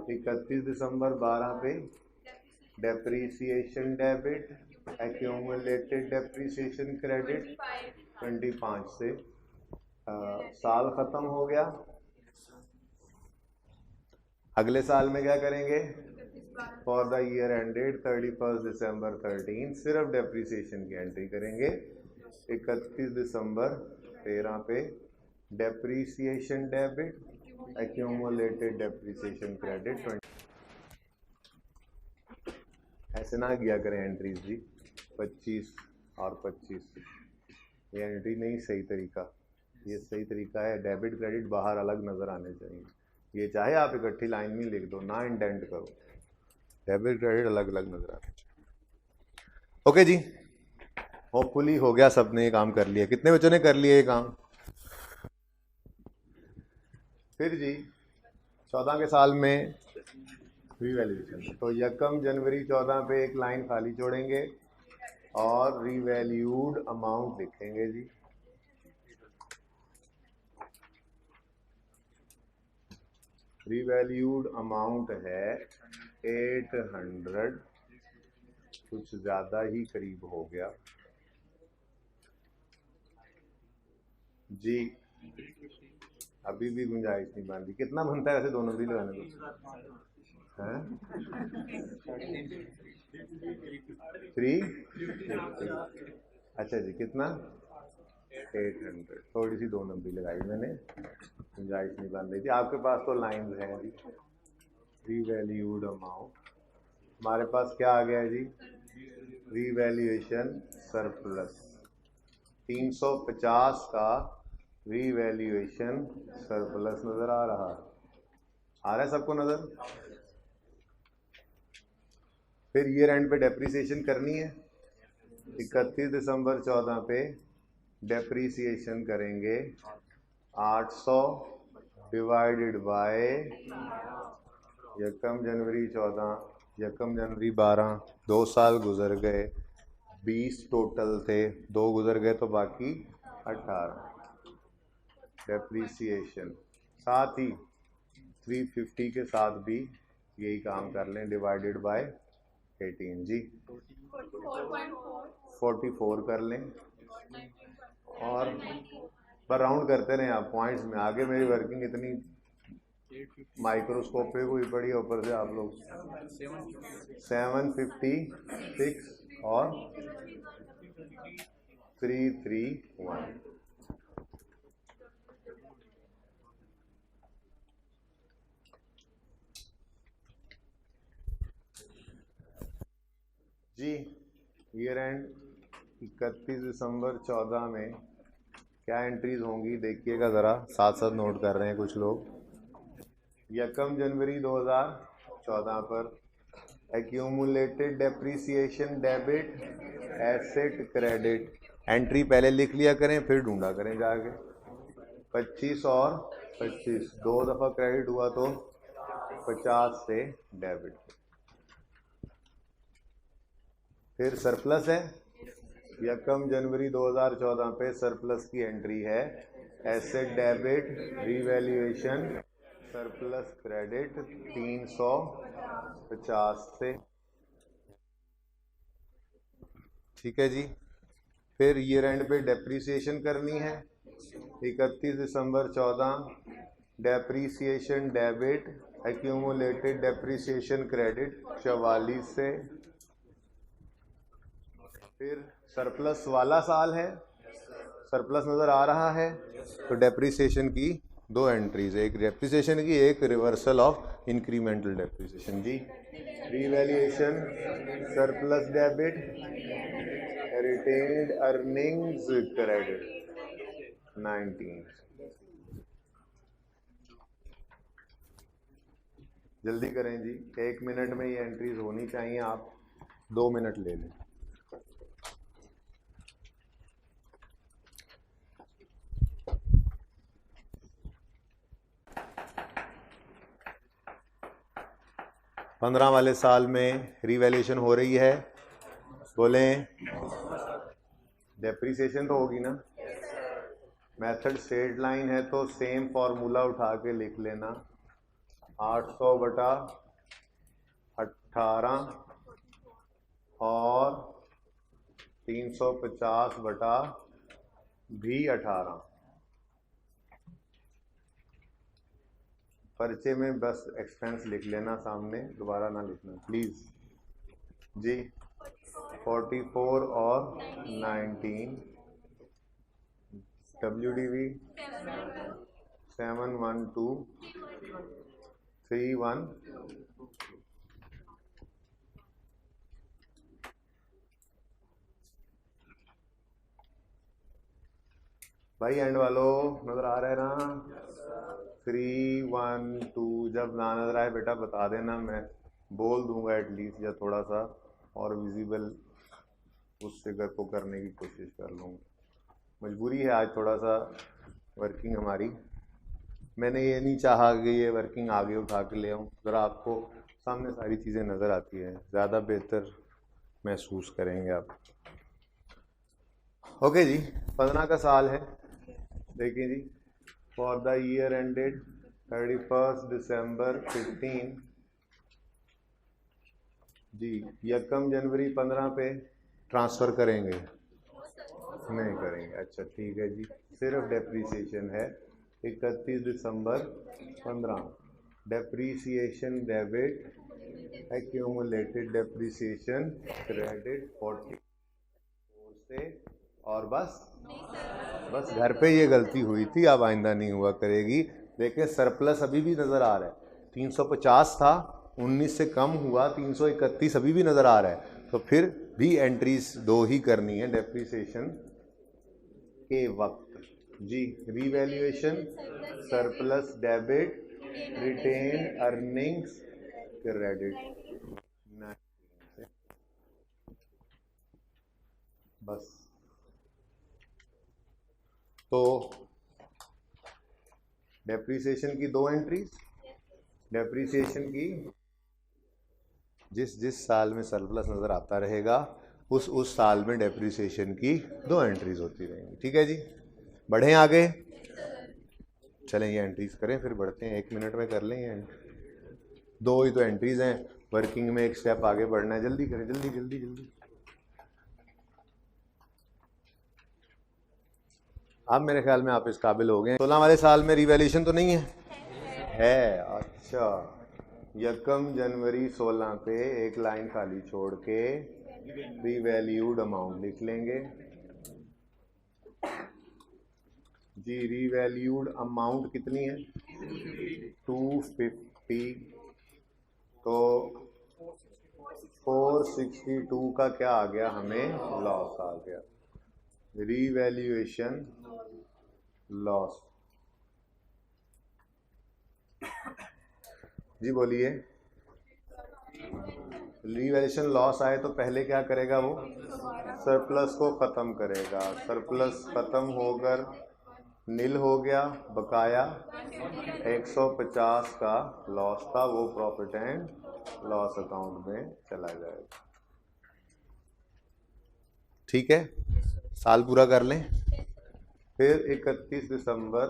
S1: 31 दिसंबर 12 पे depreciation debit, accumulated depreciation credit 25 से। साल खत्म हो गया, अगले साल में क्या करेंगे? फॉर द ईयर एंडेड 31 दिसंबर 13 सिर्फ डेप्रीसिएशन की एंट्री करेंगे। 31 दिसंबर 13 पे depreciation debit, accumulated depreciation credit 20। ऐसे ना किया करें एंट्रीज जी, 25 और 25, ये एंट्री नहीं सही तरीका। ये सही तरीका है, डेबिट क्रेडिट बाहर अलग नज़र आने चाहिए। ये चाहे आप इकट्ठी लाइन में लिख दो, ना इंडेंट करो, डेबिट क्रेडिट अलग अलग नज़र आने चाहिए। ओके जी, होपफुली हो गया, सबने ये काम कर लिया। कितने बच्चों ने कर लिया ये काम? फिर जी 14 के साल में रीवैल्यूएशन, तो 1 जनवरी 14 पे एक लाइन खाली छोड़ेंगे और रीवैल्यूड अमाउंट लिखेंगे जी। रीवैल्यूड अमाउंट है 800, कुछ ज़्यादा ही करीब हो गया जी, अभी भी गुंजाइश नहीं बांधी। कितना बनता है वैसे दोनों भी लगाने को? हैं 350। अच्छा जी, कितना? 800। थोड़ी सी 2 नंबरी लगाई मैंने, गुंजाइश नहीं बांध रही थी। आपके पास तो लाइन है जी, रीवैल्यूड अमाउंट। हमारे पास क्या आ गया जी? रीवैल्यूएशन सरप्लस, 350 का रीवैल्यूएशन सरप्लस नजर आ रहा है सबको नजर? फिर ईयर एंड पे डेप्रिसिएशन करनी है, 31 दिसंबर 14 पे डेप्रिसिएशन करेंगे 800 डिवाइडेड बाय 1 जनवरी 14, 1 जनवरी 12, 2 साल गुजर गए, 20 टोटल थे, 2 गुजर गए तो बाकी 18 डेप्रिसिएशन। साथ ही 350 के साथ भी यही काम कर लें, डिवाइडेड बाय 18 जी, 44 कर लें, और पर राउंड करते रहें आप पॉइंट्स में। आगे मेरी वर्किंग इतनी माइक्रोस्कोप पे हुई पड़ी है, ऊपर से आप लोग 756 और 331 जी। ईयर एंड 31 दिसंबर 14 में क्या एंट्रीज होंगी देखिएगा ज़रा, साथ साथ नोट कर रहे हैं कुछ लोग। 1 जनवरी 2014 पर accumulated depreciation debit asset credit, entry पहले लिख लिया करें फिर ढूंढा करें जाके। 25 और 25 2 दफ़ा क्रेडिट हुआ तो 50 से डेबिट। फिर सरप्लस है, 1 जनवरी 2014 पे सरप्लस की एंट्री है asset debit revaluation surplus credit 350 से, ठीक है जी। फिर ईयर एंड पे डेप्रिसिएशन करनी है, 31 दिसंबर 14 depreciation debit accumulated depreciation credit 44 से। फिर सरप्लस वाला साल है, सरप्लस नज़र आ रहा है, तो डेप्रिसिएशन की 2 एंट्रीज, एक डेप्रिसिएशन की, एक रिवर्सल ऑफ इंक्रीमेंटल डेप्रिसिएशन जी। Revaluation surplus debit retained earnings credit 19। जल्दी करें जी, 1 मिनट में ये एंट्रीज होनी चाहिए, आप 2 मिनट ले लें। पंद्रह वाले साल में रिवैल्यूएशन हो रही है, बोलें डेप्रिसिएशन तो होगी ना। मेथड स्ट्रेट लाइन है तो सेम फॉर्मूला उठा के लिख लेना, 800 बटा 18 और 350 बटा भी 18। पर्चे में बस एक्सपेंस लिख लेना सामने, दोबारा ना लिखना प्लीज़ जी। 44 और 19 WDV 71231 भाई एंड वालों नजर आ रहा है ना? 3 1 2, जब ना नजर आए बेटा बता देना, मैं बोल दूंगा एटलीस्ट, या थोड़ा सा और विजिबल उस फिगर को करने की कोशिश कर लूँगा। मजबूरी है आज थोड़ा सा वर्किंग हमारी। मैंने ये नहीं चाहा कि ये वर्किंग आगे उठा के ले आऊँ, ज़रा आपको सामने सारी चीज़ें नज़र आती हैं, ज़्यादा बेहतर महसूस करेंगे आप। ओके जी, 15 का साल है। देखिए जी, फॉर द ईयर एंडेड 31 दिसंबर 15 जी, यकम जनवरी 15 पे ट्रांसफ़र करेंगे? नहीं करेंगे, अच्छा ठीक है जी। सिर्फ डेप्रीसिएशन है 31 दिसंबर 15। Depreciation debit, accumulated depreciation credit 40 से, और बस घर पे ये गलती हुई थी, अब आइंदा नहीं हुआ करेगी। देखिए सरप्लस अभी भी नज़र आ रहा है, 350 था, 19 से कम हुआ, 331 अभी भी नज़र आ रहा है। तो फिर भी एंट्रीज 2 ही करनी है डेप्रीसिएशन के वक्त जी। Revaluation, surplus debit, retain earnings credit, बस। तो डेप्रीसिएशन की 2 एंट्रीज, डेप्रीसिएशन की जिस साल में सरप्लस नज़र आता रहेगा उस साल में डेप्रीसिएशन की 2 एंट्रीज होती रहेंगी। ठीक है जी, बढ़ें आगे, चलें ये एंट्रीज करें फिर बढ़ते हैं, 1 मिनट में कर लें ये। 2 ही तो एंट्रीज हैं, वर्किंग में एक स्टेप आगे बढ़ना है, जल्दी करें, जल्दी जल्दी जल्दी। अब मेरे ख्याल में आप इस काबिल हो गए। 16 वाले साल में रिवैल्यूएशन तो नहीं है? अच्छा, यकम जनवरी 16 पे एक लाइन खाली छोड़ के रीवैल्यूड अमाउंट लिख लेंगे जी। रीवैल्यूड अमाउंट कितनी है? 250। तो 462 का क्या आ गया हमें? लॉस आ गया। रीवैल्यूएशन लॉस जी, बोलिए। रीवैल्यूएशन लॉस आए तो पहले क्या करेगा वो? सरप्लस को ख़त्म करेगा। सरप्लस ख़त्म होकर नील हो गया, बकाया 150 का लॉस था, वो प्रॉफिट एंड लॉस अकाउंट में चला जाएगा। ठीक है, साल पूरा कर लें। फिर 31 दिसंबर,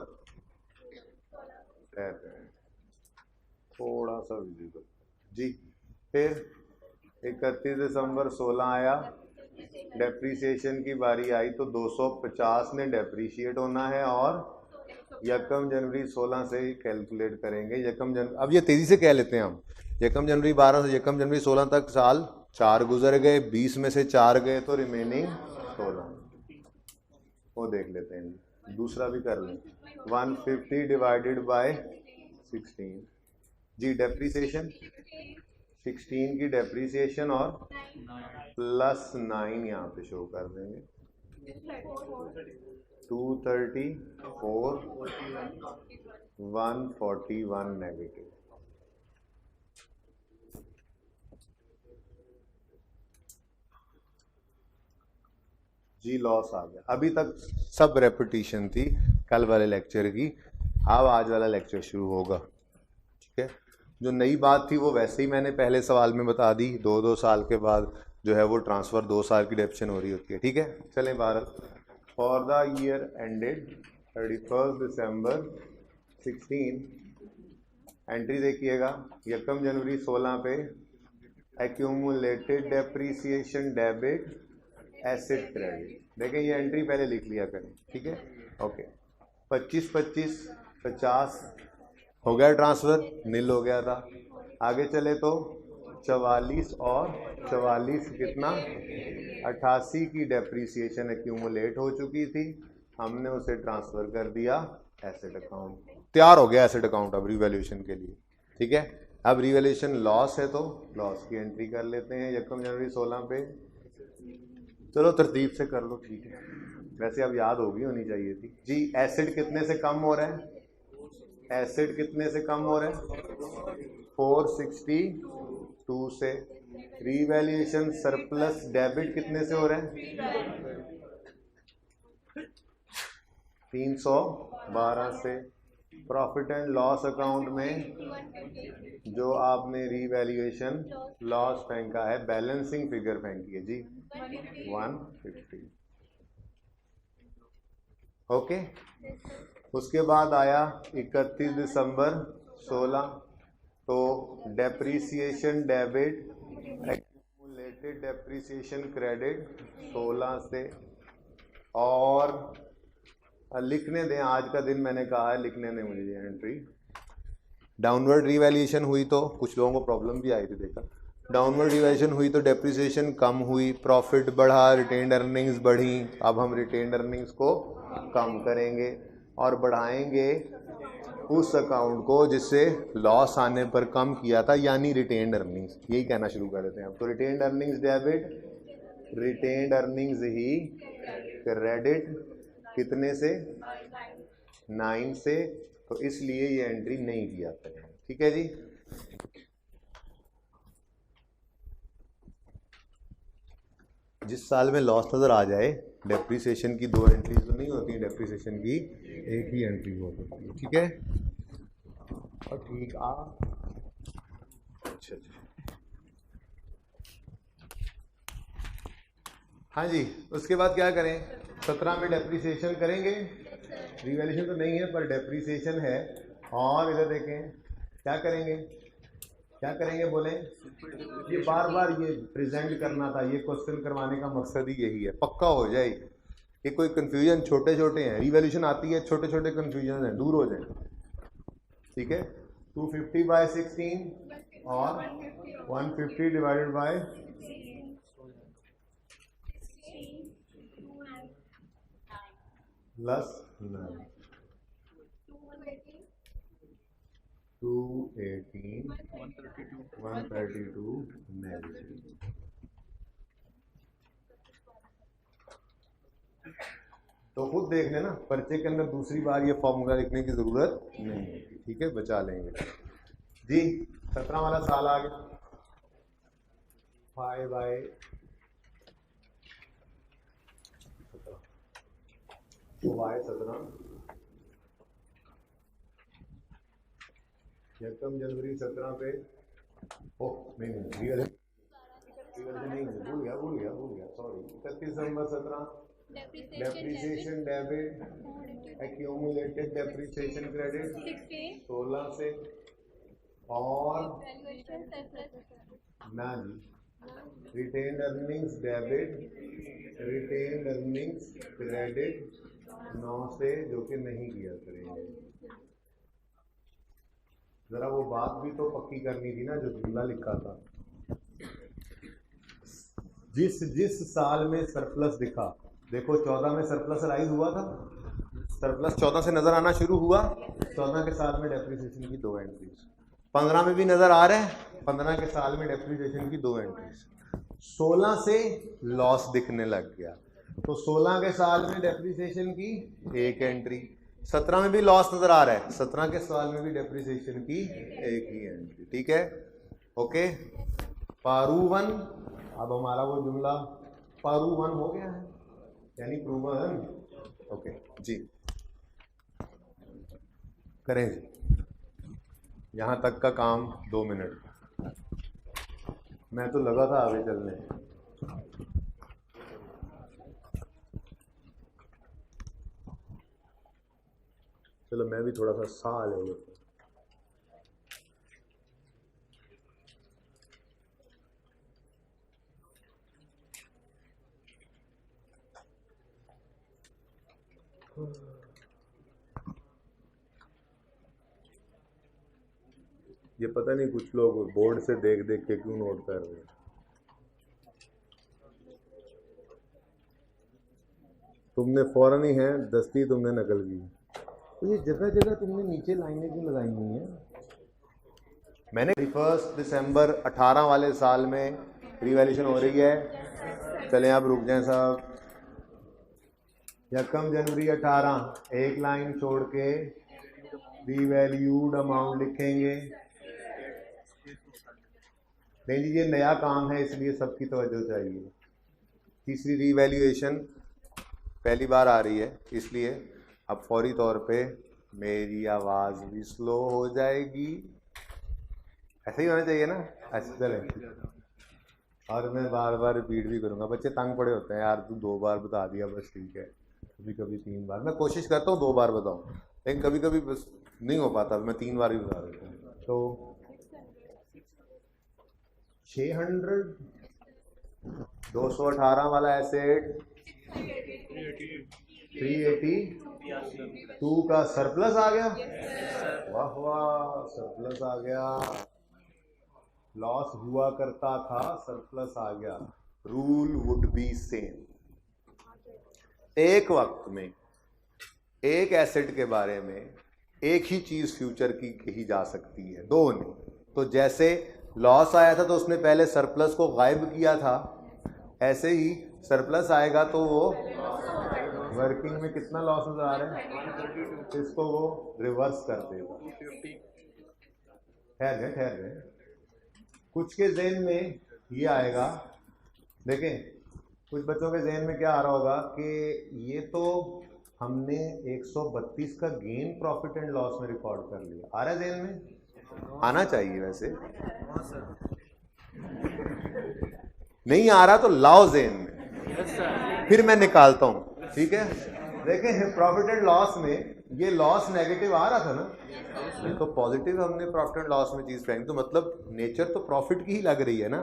S1: थोड़ा सा विजिबल जी। फिर 31 दिसंबर 16 आया, डेप्रीसिएशन की बारी आई तो 250 ने डेप्रीशिएट होना है, और यकम जनवरी 16 से ही कैलकुलेट करेंगे। यकम जनवरी, अब ये तेज़ी से कह लेते हैं हम, यकम जनवरी 12 से यकम जनवरी 16 तक साल 4 गुजर गए, 20 में से 4 गए तो रिमेनिंग 16, वो देख लेते हैं। दूसरा भी कर लें, 150 डिवाइडेड बाय 16 जी। डेप्रीसिएशन 16 की डेप्रीसिएशन और प्लस 9 यहाँ पे शो कर देंगे, 234, 141 नेगेटिव जी। लॉस आ गया। अभी तक सब रेपिटेशन थी कल वाले लेक्चर की, अब आज वाला लेक्चर शुरू होगा। ठीक है, जो नई बात थी वो वैसे ही मैंने पहले सवाल में बता दी, 2 साल के बाद जो है वो ट्रांसफ़र 2 साल की डेप्शन हो रही होती है। ठीक है, चलें Bharat. For the year ended 31 December 16, entry देखिएगा, यकम जनवरी 16 पे accumulated depreciation debit asset credit. देखिए ये एंट्री पहले लिख लिया करें। ठीक है, ओके। 25 50 हो गया ट्रांसफ़र, नील हो गया था। आगे चले तो 44 और 44 कितना? 88 की डेप्रीसिएशन एक्यूमुलेट हो चुकी थी, हमने उसे ट्रांसफ़र कर दिया एसेट अकाउंट। तैयार हो गया एसेट अकाउंट अब रिवैल्यूएशन के लिए। ठीक है, अब रिवैल्यूएशन लॉस है तो लॉस की एंट्री कर लेते हैं यकम जनवरी 16 पे। चलो तरतीब से कर लो, ठीक है, वैसे अब याद होनी चाहिए थी जी। एसिड कितने से कम हो रहा है? एसिड कितने से कम हो रहा है? 462 से। रीवैल्यूएशन सरप्लस डेबिट कितने से हो रहा है? 312 से। प्रॉफिट एंड लॉस अकाउंट में जो आपने रीवैल्यूएशन लॉस फेंका है, बैलेंसिंग फिगर फेंकी है जी 150। ओके। उसके बाद आया 31 दिसंबर 16, तो depreciation debit, accumulated depreciation credit 16 से। और लिखने दें, आज का दिन मैंने कहा है, लिखने दें मुझे ये एंट्री। डाउनवर्ड रिवैल्यूएशन हुई तो कुछ लोगों को प्रॉब्लम भी आई थी, देखा। डाउनवर्ड रिवैल्यूएशन हुई तो डेप्रीसिएशन कम हुई, प्रॉफिट बढ़ा, रिटेन्ड अर्निंग्स बढ़ी। अब हम रिटेन्ड अर्निंग्स को कम करेंगे और बढ़ाएंगे उस अकाउंट को जिससे लॉस आने पर कम किया था, यानी रिटेन्ड अर्निंग्स। यही कहना शुरू कर देते हैं अब। तो retained earnings debit, retained earnings ही क्रेडिट कितने से? 9 से। तो इसलिए ये एंट्री नहीं किया करें, ठीक है जी। जिस साल में लॉस नजर आ जाए, डेप्रीसिएशन की 2 एंट्रीज तो नहीं होती, डेप्रीसिएशन की एक ही एंट्री हो सकती है, ठीक है। और ठीक अच्छा जी, हाँ जी। उसके बाद क्या करें? 17 में डेप्रीसिएशन करेंगे। रिवैल्यूएशन तो नहीं है पर डेप्रीसिएशन है। और इधर देखें क्या करेंगे, क्या करेंगे बोले? ये बार बार ये प्रेजेंट करना था, ये क्वेश्चन करवाने का मकसद ही यही है, पक्का हो जाए कि कोई कंफ्यूजन छोटे छोटे हैं। रिवैल्यूएशन आती है, छोटे छोटे कंफ्यूजन हैं, दूर हो जाए, ठीक है। 250/16 और 150 डिवाइडेड बाय प्लस 9, 218, 132 नेगेटिव। तो खुद देख लेना, पर्चे के अंदर दूसरी बार ये फॉर्मूला लिखने की जरूरत नहीं है, ठीक है, बचा लेंगे जी। 17 वाला साल आ गया। 5/17 यकम जनवरी 17 पे, ओह नहीं नहीं, भूल गया सॉरी। 31 दिसंबर 17 depreciation debit, accumulated depreciation credit 16 से। और ना जी, retained earnings debit, retained earnings credit 9 से, जो कि नहीं किया करेंगे। जरा वो बात भी तो पक्की करनी थी ना जो जुमला लिखा था। जिस साल में सरप्लस दिखा, देखो 14 में सरप्लस राइज हुआ था, सरप्लस 14 से नजर आना शुरू हुआ। 14 के साल में डेप्रीसिएशन की 2 एंट्रीज, 15 में भी नजर आ रहा है, 15 के साल में डेप्रीसिएशन की 2 एंट्रीज। 16 से लॉस दिखने लग गया, तो 16 के साल में डेप्रीसिएशन की 1 एंट्री। 17 में भी लॉस नजर आ रहा है, 17 के साल में भी डेप्रीसिएशन की 1 ही एंट्री, ठीक है, ओके। पारूवन, अब हमारा वो जुमला पारूवन हो गया है, यानी प्रूवन, ओके जी। करें जी, यहाँ तक का काम 2 मिनट। मैं तो लगा था आगे चलने। चलो मैं भी थोड़ा सा साह ले लेता हूँ। ये पता नहीं कुछ लोग बोर्ड से देख देख के क्यों नोट कर रहे हैं। तुमने फौरन ही है दस्ती तुमने नकल की। तो ये जगह जगह तुमने नीचे लाइनें क्यों लगाई हुई हैं? मैंने 1 दिसंबर 18 वाले साल में रिवैल्यूएशन हो रही है। चलें आप रुक जाएं साहब, यकम जनवरी 18 एक लाइन छोड़ के रीवैल्यूड अमाउंट लिखेंगे। नहीं जी, ये नया काम है इसलिए सबकी तवज्जो चाहिए। तीसरी रीवैल्यूएशन पहली बार आ रही है इसलिए अब फौरी तौर पे मेरी आवाज़ भी स्लो हो जाएगी। ऐसा ही होना चाहिए ना। अच्छा चले, और मैं बार बार रिपीट भी करूँगा। बच्चे तंग पड़े होते हैं, यार तू 2 बार बता दिया बस ठीक है, कभी कभी 3 बार। मैं कोशिश करता हूँ 2 बार बताऊँ, लेकिन कभी कभी बस नहीं हो पाता, मैं 3 बार भी बता देता हूँ। तो 600 218 वाला एसेट 382 का सरप्लस आ गया। वाह वाह, सरप्लस आ गया। लॉस हुआ करता था, सरप्लस आ गया। Rule would be same. एक वक्त में एक एसेट के बारे में एक ही चीज फ्यूचर की कही जा सकती है, दो नहीं। तो जैसे लॉस आया था तो उसने पहले सरप्लस को गायब किया था, ऐसे ही सरप्लस आएगा तो वो वर्किंग में कितना लॉस नजर आ रहा है, इसको वो रिवर्स कर देगा। ठहर गए कुछ के ज़हन में ये आएगा। देखें, कुछ बच्चों के ज़हन में क्या आ रहा होगा कि ये तो हमने 132 का गेन प्रॉफिट एंड लॉस में रिकॉर्ड कर लिया। आ रहा है ज़हन में? आना चाहिए वैसे। नहीं आ रहा तो लाओ ज़हन में, फिर मैं निकालता हूँ, ठीक है। देखें, प्रॉफिट एंड लॉस में ये लॉस नेगेटिव आ रहा था ना, ये तो पॉजिटिव हमने प्रॉफिट एंड लॉस में चीज फेंक, तो मतलब नेचर तो प्रॉफिट की ही लग रही है ना।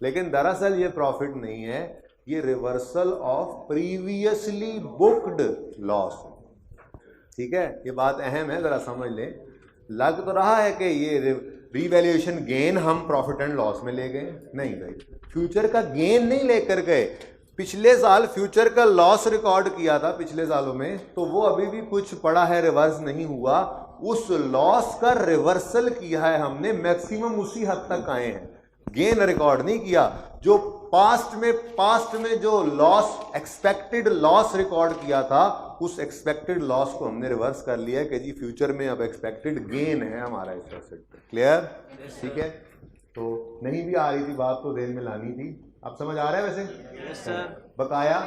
S1: लेकिन दरअसल ये प्रॉफिट नहीं है, ये reversal of previously booked loss. ठीक है, ये बात अहम है, जरा समझ लें। लग तो रहा है कि ये रीवैल्यूएशन गेन हम प्रॉफिट एंड लॉस में ले गए, नहीं भाई, फ्यूचर का गेन नहीं लेकर गए। पिछले साल फ्यूचर का लॉस रिकॉर्ड किया था पिछले सालों में, तो वो अभी भी कुछ पड़ा है, रिवर्स नहीं हुआ। उस लॉस का रिवर्सल किया है हमने, मैक्सिमम उसी हद तक आए हैं, गेन रिकॉर्ड नहीं किया। जो पास्ट में जो लॉस, एक्सपेक्टेड लॉस रिकॉर्ड किया था, उस एक्सपेक्टेड लॉस को हमने रिवर्स कर लिया है कि जी फ्यूचर में अब एक्सपेक्टेड गेन है हमारा इस एसेट पे। क्लियर? ठीक है। तो नहीं भी आ रही थी बात तो ध्यान में लानी थी। अब समझ आ रहा है वैसे?
S2: Yes sir.
S1: बकाया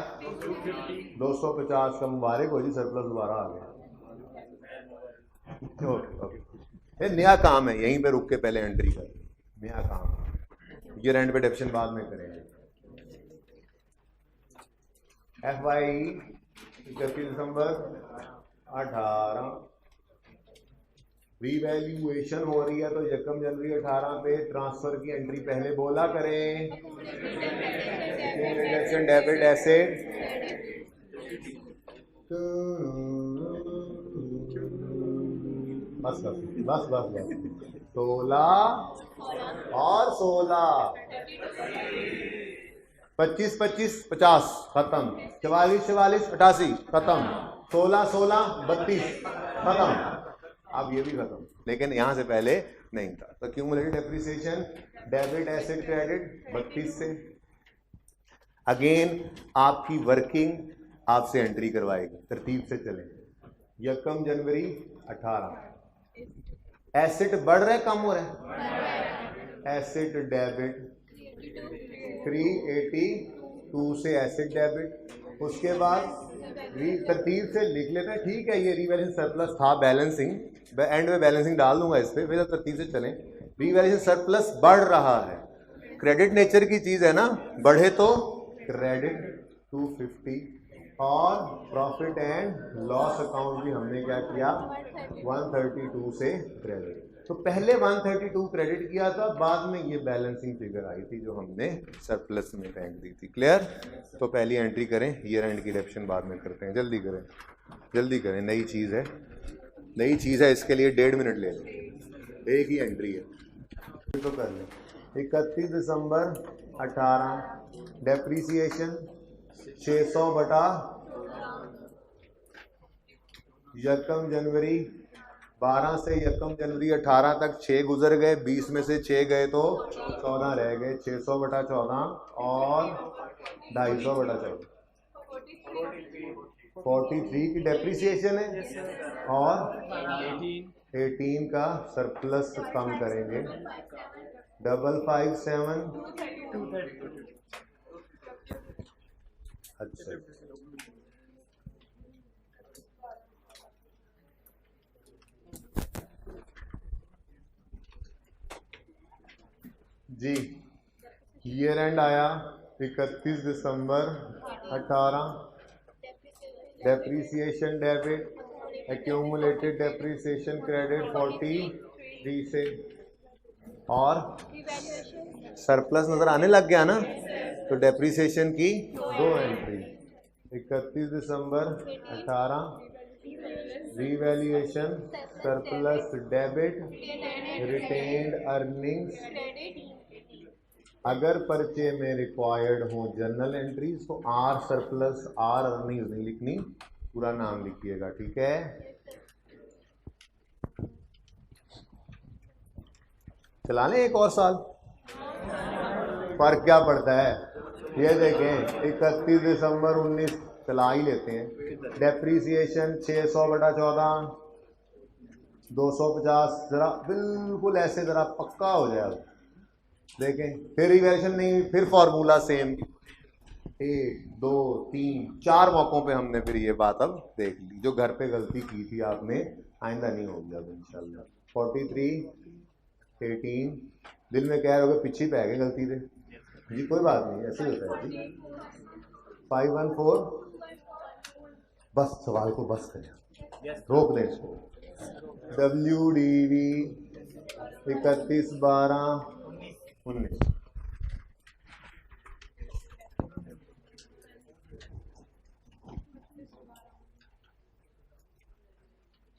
S1: 250 का मुबारक हो जी, सरप्लस दोबारा आ गया। ओके, ये नया काम है, यहीं पे रुक के पहले एंट्री कर, नया काम। ये रेंट पे डेप्शन बाद में करेंगे। FY 31 दिसंबर 18 रीवैल्यूएशन हो रही है, तो यकम जनवरी 18 पे ट्रांसफर की एंट्री पहले बोला करें। डेबिट एसेट बस 16 और 16 25 25 50 खत्म, 44 88 खत्म, 16 32 खत्म। अब ये भी खत्म, लेकिन यहां से पहले नहीं था। तो cumulated depreciation debit asset credit 32 से। अगेन आपकी वर्किंग आपसे एंट्री करवाएगी, तरतीब से चलें। यकम जनवरी 18 एसेट बढ़ रहा है कम हो रहा है? एसेट डेबिट 382 से एसेट डेबिट। उसके बाद तरतीब से लिख लेते हैं, ठीक है। ये रीवैल्यूएशन सरप्लस था, बैलेंसिंग, एंड में बैलेंसिंग डाल दूंगा इस पे, फिर तरतीब से चलें। रीवैल्यूएशन सरप्लस बढ़ रहा है, क्रेडिट नेचर की चीज है ना, बढ़े तो क्रेडिट 250, और प्रॉफिट एंड लॉस अकाउंट भी हमने क्या किया, 132 से क्रेडिट। तो पहले 132 क्रेडिट किया था, बाद में ये बैलेंसिंग फिगर आई थी जो हमने सरप्लस में फेंक दी थी। क्लियर? तो पहली एंट्री करें, ईयर एंड की डिडक्शन बाद में करते हैं। जल्दी करें, नई चीज़ है, इसके लिए 1.5 मिनट ले लें, एक ही एंट्री है तो कर लें। 31 दिसंबर 18 डेप्रीसिएशन 600 बटा यकम जनवरी 12 से यकम जनवरी 18 तक 6 गुजर गए, 20 में से 6 गए तो 14 रह गए। 600 बटा 14 और 250 बटा 14 43 की डेप्रिसिएशन है और 18 का सरप्लस कम करेंगे 557। अच्छा जी, ईयर एंड आया 31 दिसंबर 18, depreciation debit accumulated depreciation credit 43 से और सरप्लस नज़र आने लग गया ना, तो डेप्रिसिएशन की दो एंट्री 31 दिसंबर 18 revaluation surplus debit retained earnings. अगर पर्चे में रिक्वायर्ड हो जनरल एंट्रीज तो आर सरप्लस आर अर्निंग्स नहीं लिखनी, पूरा नाम लिखिएगा, ठीक है। चला लें एक और साल, फर्क क्या पड़ता है, ये देखें 31 दिसंबर 19 चला ही लेते हैं। डेप्रीसिएशन 600/14 250, जरा बिल्कुल ऐसे जरा पक्का हो जाए, देखें फिर रिवैल्यूएशन नहीं, फिर फॉर्मूला सेम, 1 2 3 4 मौकों पे हमने फिर ये बात अब देख ली, जो घर पे गलती की थी आपने आइंदा नहीं होगी अब इंशाल्लाह। 43 18 दिल में कह रहे हो पीछे पै गए गलती से जी, कोई बात नहीं, ऐसे ही होता है जी। 514 बस सवाल को बस करें, रोक दें इसको। WDV 31/12/19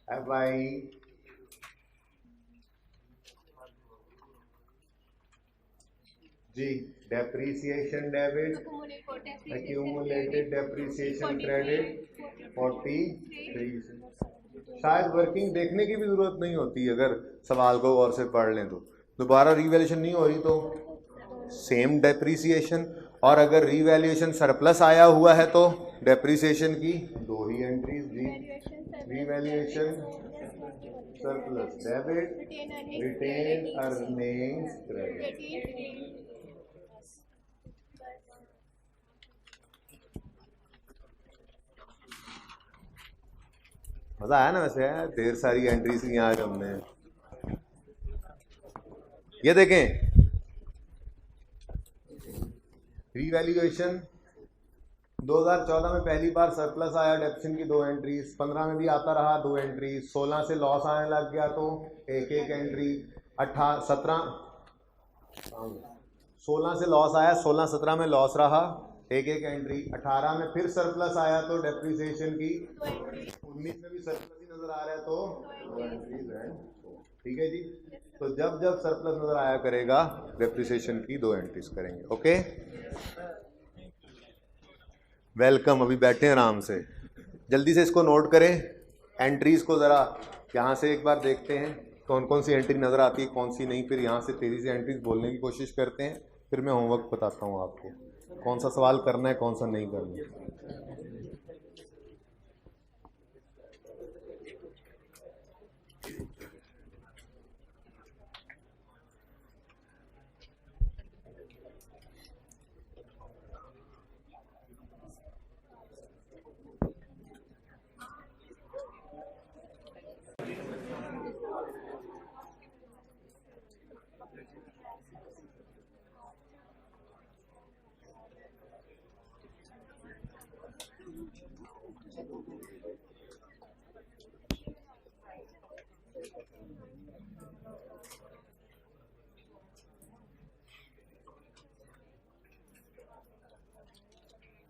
S1: FI जी, depreciation debit accumulated depreciation credit 43 से। शायद वर्किंग देखने की भी जरूरत नहीं होती, अगर सवाल को गौर से पढ़ लें तो दोबारा रीवैल्यूएशन नहीं हो रही तो सेम डेप्रीसिएशन, और अगर रीवैल्यूएशन सरप्लस आया हुआ है तो डेप्रीसिएशन की दो ही एंट्रीज जी, revaluation surplus debit retain earnings credit. मजा आया ना वैसे, ढेर सारी एंट्रीज की आज हमने। ये देखें रीवैल्यूएशन 2014 में पहली बार सरप्लस आया, डेप्शन की दो एंट्रीज, 15 में भी आता रहा दो एंट्रीज, 16 से लॉस आने लग गया तो एक एक एंट्री, 16 से लॉस आया, 16-17 में लॉस रहा एक एक एंट्री, 18 में फिर सरप्लस आया तो डेप्रिसिएशन की 19 में भी सरप्लस ही नजर आ रहा है तो दो एंट्रीज हैं, ठीक है जी। तो जब जब सरप्लस नजर आया करेगा डेप्रिसिएशन की दो एंट्रीज करेंगे, ओके। वेलकम, अभी बैठे आराम से, जल्दी से इसको नोट करें, एंट्रीज को ज़रा यहाँ से एक बार देखते हैं कौन कौन सी एंट्री नज़र आती है कौन सी नहीं, फिर यहाँ से तेज़ी से एंट्रीज बोलने की कोशिश करते हैं, फिर मैं होमवर्क बताता हूँ आपको कौन सा सवाल करना है कौन सा नहीं करना है।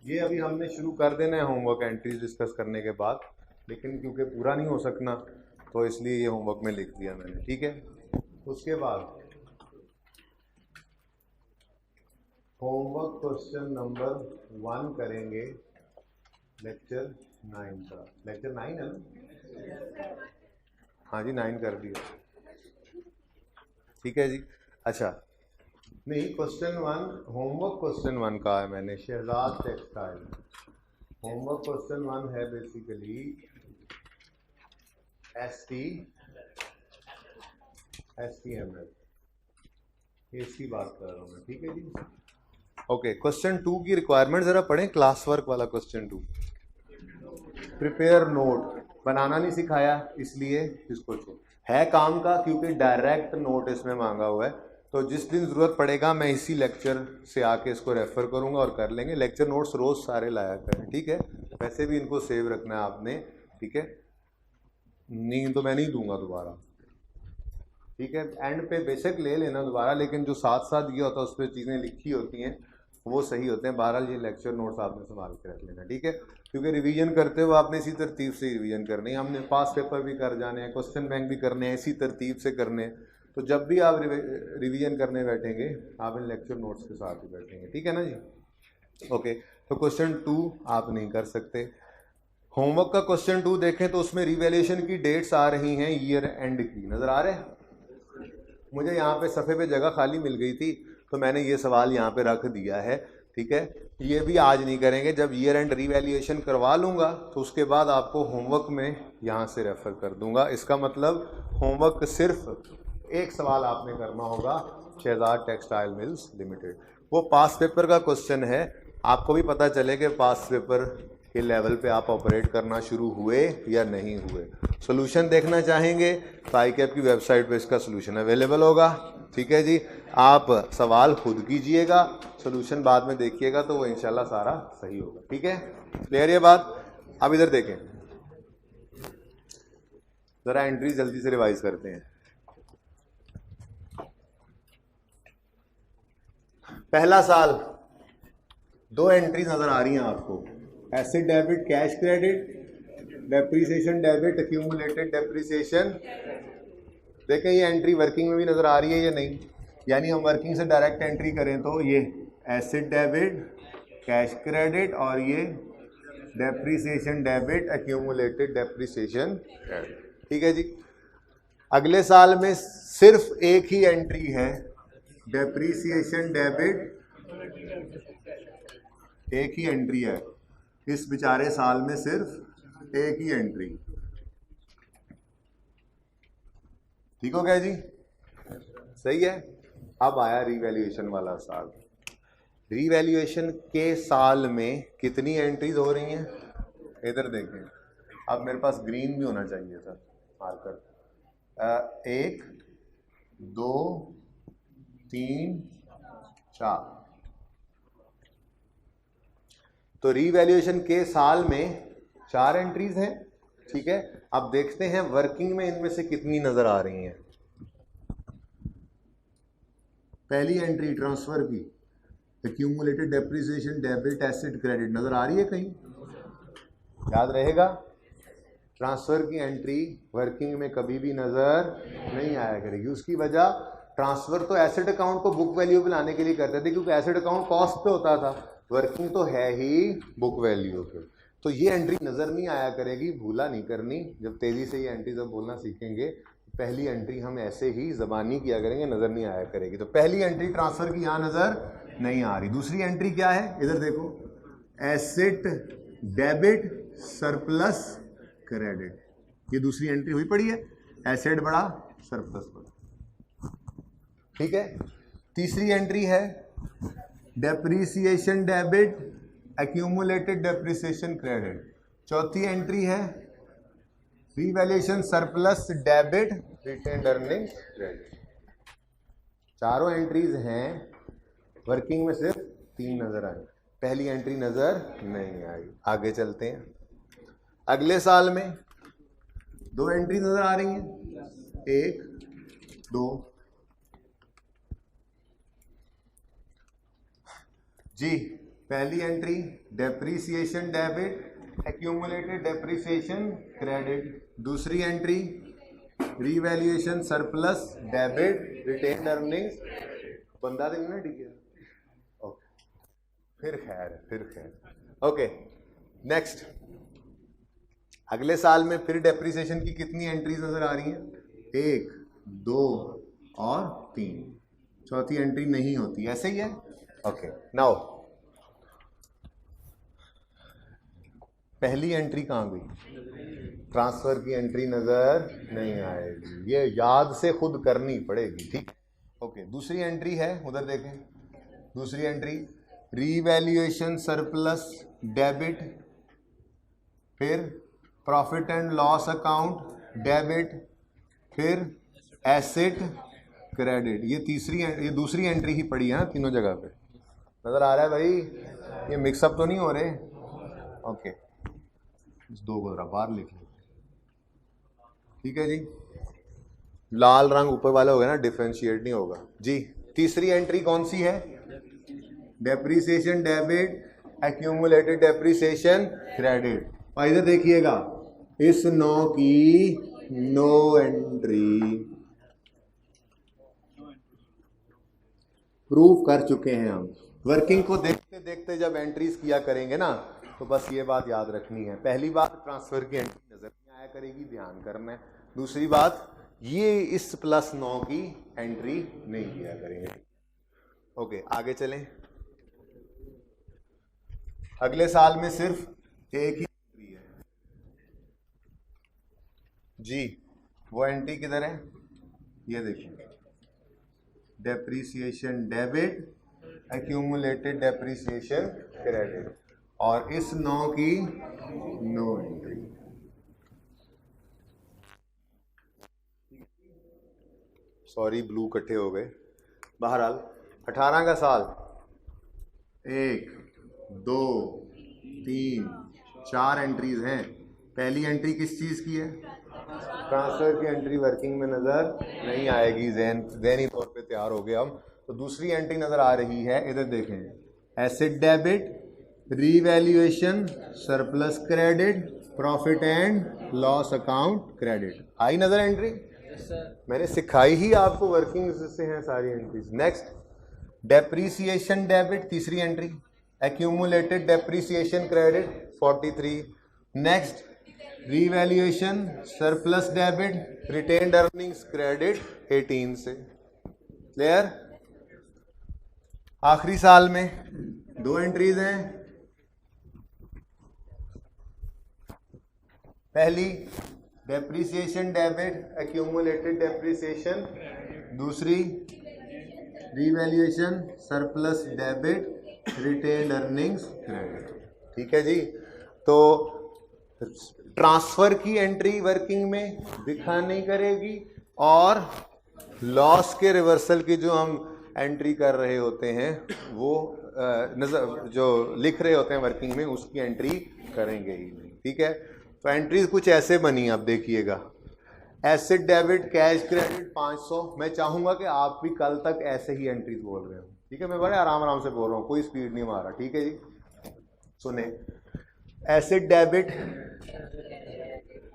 S1: ये अभी हमने शुरू कर देना है होमवर्क एंट्रीज डिस्कस करने के बाद, लेकिन क्योंकि पूरा नहीं हो सकना तो इसलिए ये होमवर्क में लिख दिया मैंने, ठीक है। उसके बाद होमवर्क क्वेश्चन नंबर 1 करेंगे लेक्चर 9 का। लेक्चर 9 है ना, हाँ जी 9 कर दिया, ठीक है जी। अच्छा नहीं, क्वेश्चन 1 होमवर्क क्वेश्चन 1 का है मैंने, शहजाद टेक्सटाइल, होमवर्क क्वेश्चन 1 है बेसिकली HTML, इसकी बात कर रहा हूँ मैं, ठीक है जी। ओके, क्वेश्चन 2 की रिक्वायरमेंट जरा पढ़ें, क्लास वर्क वाला क्वेश्चन 2। प्रिपेयर नोट बनाना नहीं सिखाया इसलिए इसको है काम का, क्योंकि डायरेक्ट नोट इसमें मांगा हुआ है। तो जिस दिन ज़रूरत पड़ेगा मैं इसी लेक्चर से आके इसको रेफ़र करूंगा और कर लेंगे। लेक्चर नोट्स रोज़ सारे लाया करें, ठीक है। वैसे भी इनको सेव रखना है आपने, ठीक है। नहीं तो मैं नहीं दूंगा दोबारा, ठीक है। एंड पे बेशक ले लेना दोबारा, लेकिन जो साथ साथ दिया होता है उस पर चीज़ें लिखी होती हैं वो सही होते हैं। बहरहाल ये लेक्चर नोट्स आपने संभाल के रख लेना, ठीक है। क्योंकि रिवीजन करते हुए आपने इसी तरतीब से रिवीजन करनी है। हमने पास पेपर भी कर जाने हैं, क्वेश्चन बैंक भी करने हैं, इसी तरतीब से करने हैं। तो जब भी आप रिवीजन करने बैठेंगे आप इन लेक्चर नोट्स के साथ ही बैठेंगे, ठीक है ना जी। ओके, तो क्वेश्चन 2 आप नहीं कर सकते। होमवर्क का क्वेश्चन 2 देखें तो उसमें रिवैल्यूएशन की डेट्स आ रही हैं ईयर एंड की, नज़र आ रहे हैं। मुझे यहाँ पे सफ़े पे जगह खाली मिल गई थी तो मैंने ये सवाल यहाँ पे रख दिया है, ठीक है। ये भी आज नहीं करेंगे, जब ईयर एंड रिवैल्यूएशन करवा लूँगा तो उसके बाद आपको होमवर्क में यहाँ से रेफ़र कर दूँगा। इसका मतलब होमवर्क सिर्फ एक सवाल आपने करना होगा, शहजाद टेक्सटाइल मिल्स लिमिटेड। वो पास पेपर का क्वेश्चन है, आपको भी पता चले कि पास पेपर के लेवल पे आप ऑपरेट करना शुरू हुए या नहीं हुए। सोल्यूशन देखना चाहेंगे तो ICAP की वेबसाइट पे इसका सोल्यूशन अवेलेबल होगा, ठीक है जी। आप सवाल खुद कीजिएगा, सोल्यूशन बाद में देखिएगा तो वो इंशाल्लाह सारा सही होगा, ठीक है। क्लियर ये बात। अब इधर देखें ज़रा, एंट्री जल्दी से रिवाइज करते हैं। पहला साल 2 एंट्रीज नजर आ रही हैं आपको, asset debit, cash credit, depreciation debit, accumulated depreciation. देखें ये एंट्री वर्किंग में भी नजर आ रही है या नहीं, यानी हम वर्किंग से डायरेक्ट एंट्री करें तो ये एसेट डेबिट, कैश क्रेडिट और ये डेप्रिसिएशन डेबिट, एक्यूमुलेटेड डेप्रिसिएशन, ठीक है जी। अगले साल में सिर्फ एक ही एंट्री है, डेप्रिसिएशन डेबिट, एक ही एंट्री है इस बेचारे साल में, सिर्फ एक ही एंट्री, ठीक हो गया जी, सही है। अब आया रिवैल्यूएशन वाला साल। रिवैल्यूएशन के साल में कितनी एंट्रीज हो रही हैं, इधर देखें। अब मेरे पास ग्रीन भी होना चाहिए था मार्कर। 1 2 3 4। तो रिवैल्यूएशन के साल में 4 एंट्रीज हैं, ठीक है। अब देखते हैं वर्किंग में इनमें से कितनी नजर आ रही हैं। पहली एंट्री ट्रांसफर की, accumulated depreciation debit asset credit, नजर आ रही है कहीं, याद रहेगा। ट्रांसफर की एंट्री वर्किंग में कभी भी नजर नहीं आया करेगी। उसकी वजह, ट्रांसफर तो एसेट अकाउंट को बुक वैल्यू पे लाने के लिए करते थे, क्योंकि एसेट अकाउंट कॉस्ट पे होता था, वर्किंग तो है ही बुक वैल्यू पे। तो ये एंट्री नजर नहीं आया करेगी, भूला नहीं करनी। जब तेजी से ये एंट्री जब बोलना सीखेंगे, पहली एंट्री हम ऐसे ही जबानी किया करेंगे, नजर नहीं आया करेगी। तो पहली एंट्री ट्रांसफर की यहाँ नजर नहीं आ रही। दूसरी एंट्री क्या है, इधर देखो, एसेट डेबिट सरप्लस क्रेडिट, ये दूसरी एंट्री हुई पड़ी है, एसेट बड़ा सरप्लस बड़ा, ठीक है। तीसरी एंट्री है depreciation debit, accumulated depreciation credit. चौथी एंट्री है revaluation surplus debit, retained earning credit. चारों एंट्रीज हैं, वर्किंग में सिर्फ 3 नजर आई, पहली एंट्री नजर नहीं आई। आगे चलते हैं। अगले साल में 2 एंट्री नजर आ रही हैं, 1 2 जी। पहली entry depreciation debit, accumulated depreciation credit. दूसरी entry revaluation surplus debit, retained earnings. बंदा देना ठीक है, ओके, फिर खैर। Okay, next. अगले साल में फिर डेप्रिसिएशन की कितनी एंट्रीज नजर आ रही हैं, 1 2 और 3। चौथी एंट्री नहीं होती, ऐसे ही है। ओके, नाउ पहली एंट्री कहाँ गई? ट्रांसफर की एंट्री नजर नहीं आएगी, ये याद से खुद करनी पड़ेगी, ठीक। ओके, दूसरी एंट्री है, उधर देखें। दूसरी एंट्री रीवैल्यूएशन सरप्लस डेबिट, फिर profit and loss account debit, फिर एसेट क्रेडिट। ये दूसरी एंट्री ही पड़ी है ना तीनों जगह पे, नजर आ रहा है भाई? ये मिक्सअप तो नहीं हो रहे? ओके, इस दो को जरा बाहर लिख लो, ठीक है जी। लाल रंग ऊपर वाला हो गया ना, डिफरेंशिएट नहीं होगा जी। तीसरी एंट्री कौन सी है? Depreciation debit, accumulated depreciation credit. और इधर देखिएगा, इस 9 की नो एंट्री प्रूव कर चुके हैं हम। वर्किंग को देखते देखते जब एंट्रीज किया करेंगे ना, तो बस ये बात याद रखनी है। पहली बात, ट्रांसफर की एंट्री नजर नहीं आया करेगी, ध्यान करना है। दूसरी बात, ये इस +9 की एंट्री नहीं किया करेंगे। ओके, आगे चलें। अगले साल में सिर्फ एक ही एंट्री है जी। वो एंट्री किधर है? ये देखिए, depreciation debit, accumulated depreciation credit, और इस 9 की नो एंट्री। सॉरी, ब्लू इकट्ठे हो गए। बहरहाल 18 का साल 1 2 3 4 एंट्रीज हैं। पहली एंट्री किस चीज की है? ट्रांसफर की एंट्री वर्किंग में नजर नहीं आएगी, ज़हनी तौर पे तैयार हो गए हम। तो दूसरी एंट्री नजर आ रही है, इधर देखें, asset debit, revaluation surplus credit, profit and loss account credit. आई नजर एंट्री? मैंने सिखाई ही आपको, वर्किंग से हैं सारी एंट्रीज। नेक्स्ट, डेप्रीसिएशन डेबिट, तीसरी entry, accumulated depreciation credit 43। Next, revaluation surplus debit, retained earnings credit 18 से। क्लियर? आखिरी साल में 2 एंट्रीज हैं। पहली, डेप्रीसिएशन डेबिट, एक्यूमुलेटेड डेप्रीसिएशन। दूसरी, revaluation surplus debit, retained earnings credit. ठीक है जी। तो ट्रांसफर की एंट्री वर्किंग में दिखा नहीं करेगी, और लॉस के रिवर्सल की जो हम एंट्री कर रहे होते हैं, वो नजर जो लिख रहे होते हैं वर्किंग में, उसकी एंट्री करेंगे ही नहीं। ठीक है, तो एंट्रीज कुछ ऐसे बनी, आप देखिएगा। Asset debit, cash credit 500। मैं चाहूंगा कि आप भी कल तक ऐसे ही एंट्रीज बोल रहे हो, ठीक है? मैं बड़े आराम आराम से बोल रहा हूँ, कोई स्पीड नहीं मारा, ठीक है जी। सुने, एसेट डेबिट,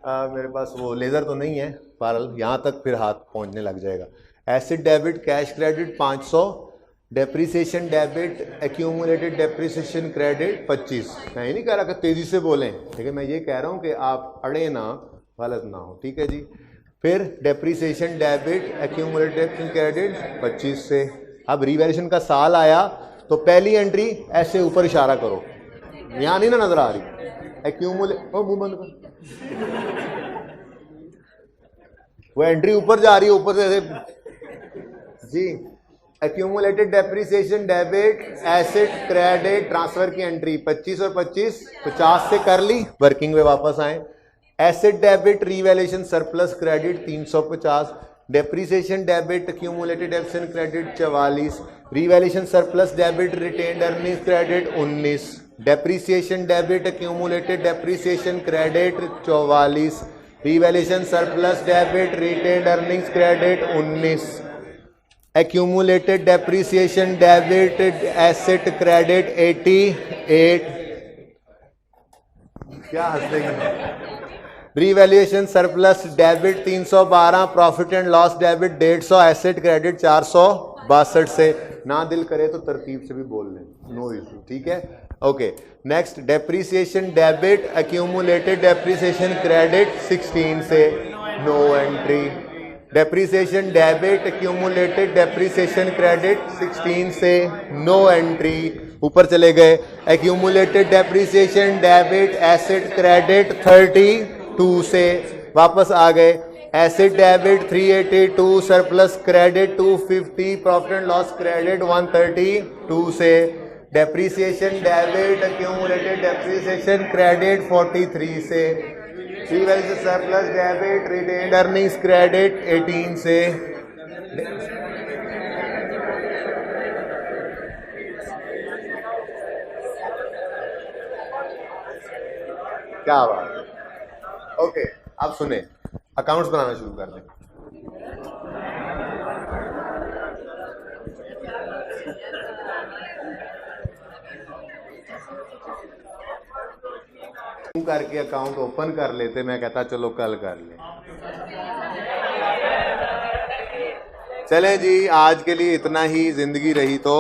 S1: मेरे पास वो लेज़र तो नहीं है, पारल यहाँ तक फिर हाथ पहुँचने लग जाएगा। Asset debit, cash credit 500, depreciation debit, accumulated depreciation credit 25। मैं ये नहीं कह रहा कि तेज़ी से बोलें, ठीक है? मैं ये कह रहा हूँ कि आप अड़े ना, गलत ना हो, ठीक है जी। फिर डेप्रीसिएशन डेबिट, एक्यूमुलेटेड क्रेडिट 25 से। अब रिवैल्यूएशन का साल आया, तो पहली एंट्री ऐसे ऊपर इशारा करो, यहाँ नहीं ना नजर आ रही। एक्यूमुलेट, मुंह बंद कर, वो एंट्री ऊपर जा रही है, ऊपर से जी। Accumulated depreciation debit, asset credit, transfer की एंट्री 25 और 25 50 से कर ली, वर्किंग में वापस आए। Asset debit, revaluation surplus credit 350, depreciation debit, accumulated depreciation credit 44, revaluation surplus debit, retained earnings credit 19, depreciation debit, accumulated depreciation credit 44, revaluation surplus debit, retained earnings credit 19, accumulated depreciation debit, asset credit 88। क्या हंसेंगे? Revaluation surplus debit 312, profit and loss debit 150, asset credit 462 से। ना दिल करे तो तरतीब से भी बोल लें, नो इशू, ठीक है? Okay, next, depreciation debit, accumulated depreciation credit 16 से, no entry. Depreciation debit, accumulated depreciation credit 16 से, नो एंट्री। ऊपर चले गए, accumulated depreciation debit asset credit 32 से वापस आ गए, asset debit 382, surplus credit 250, profit and loss credit 132 से, depreciation debit accumulated depreciation credit 43 से, surplus debit retained earnings credit 18 से, क्या बात। ओके, आप सुने, अकाउंट्स बनाना शुरू कर दें। करके अकाउंट ओपन कर लेते, मैं कहता चलो कल कर ले। चलें जी, आज के लिए इतना ही। जिंदगी रही तो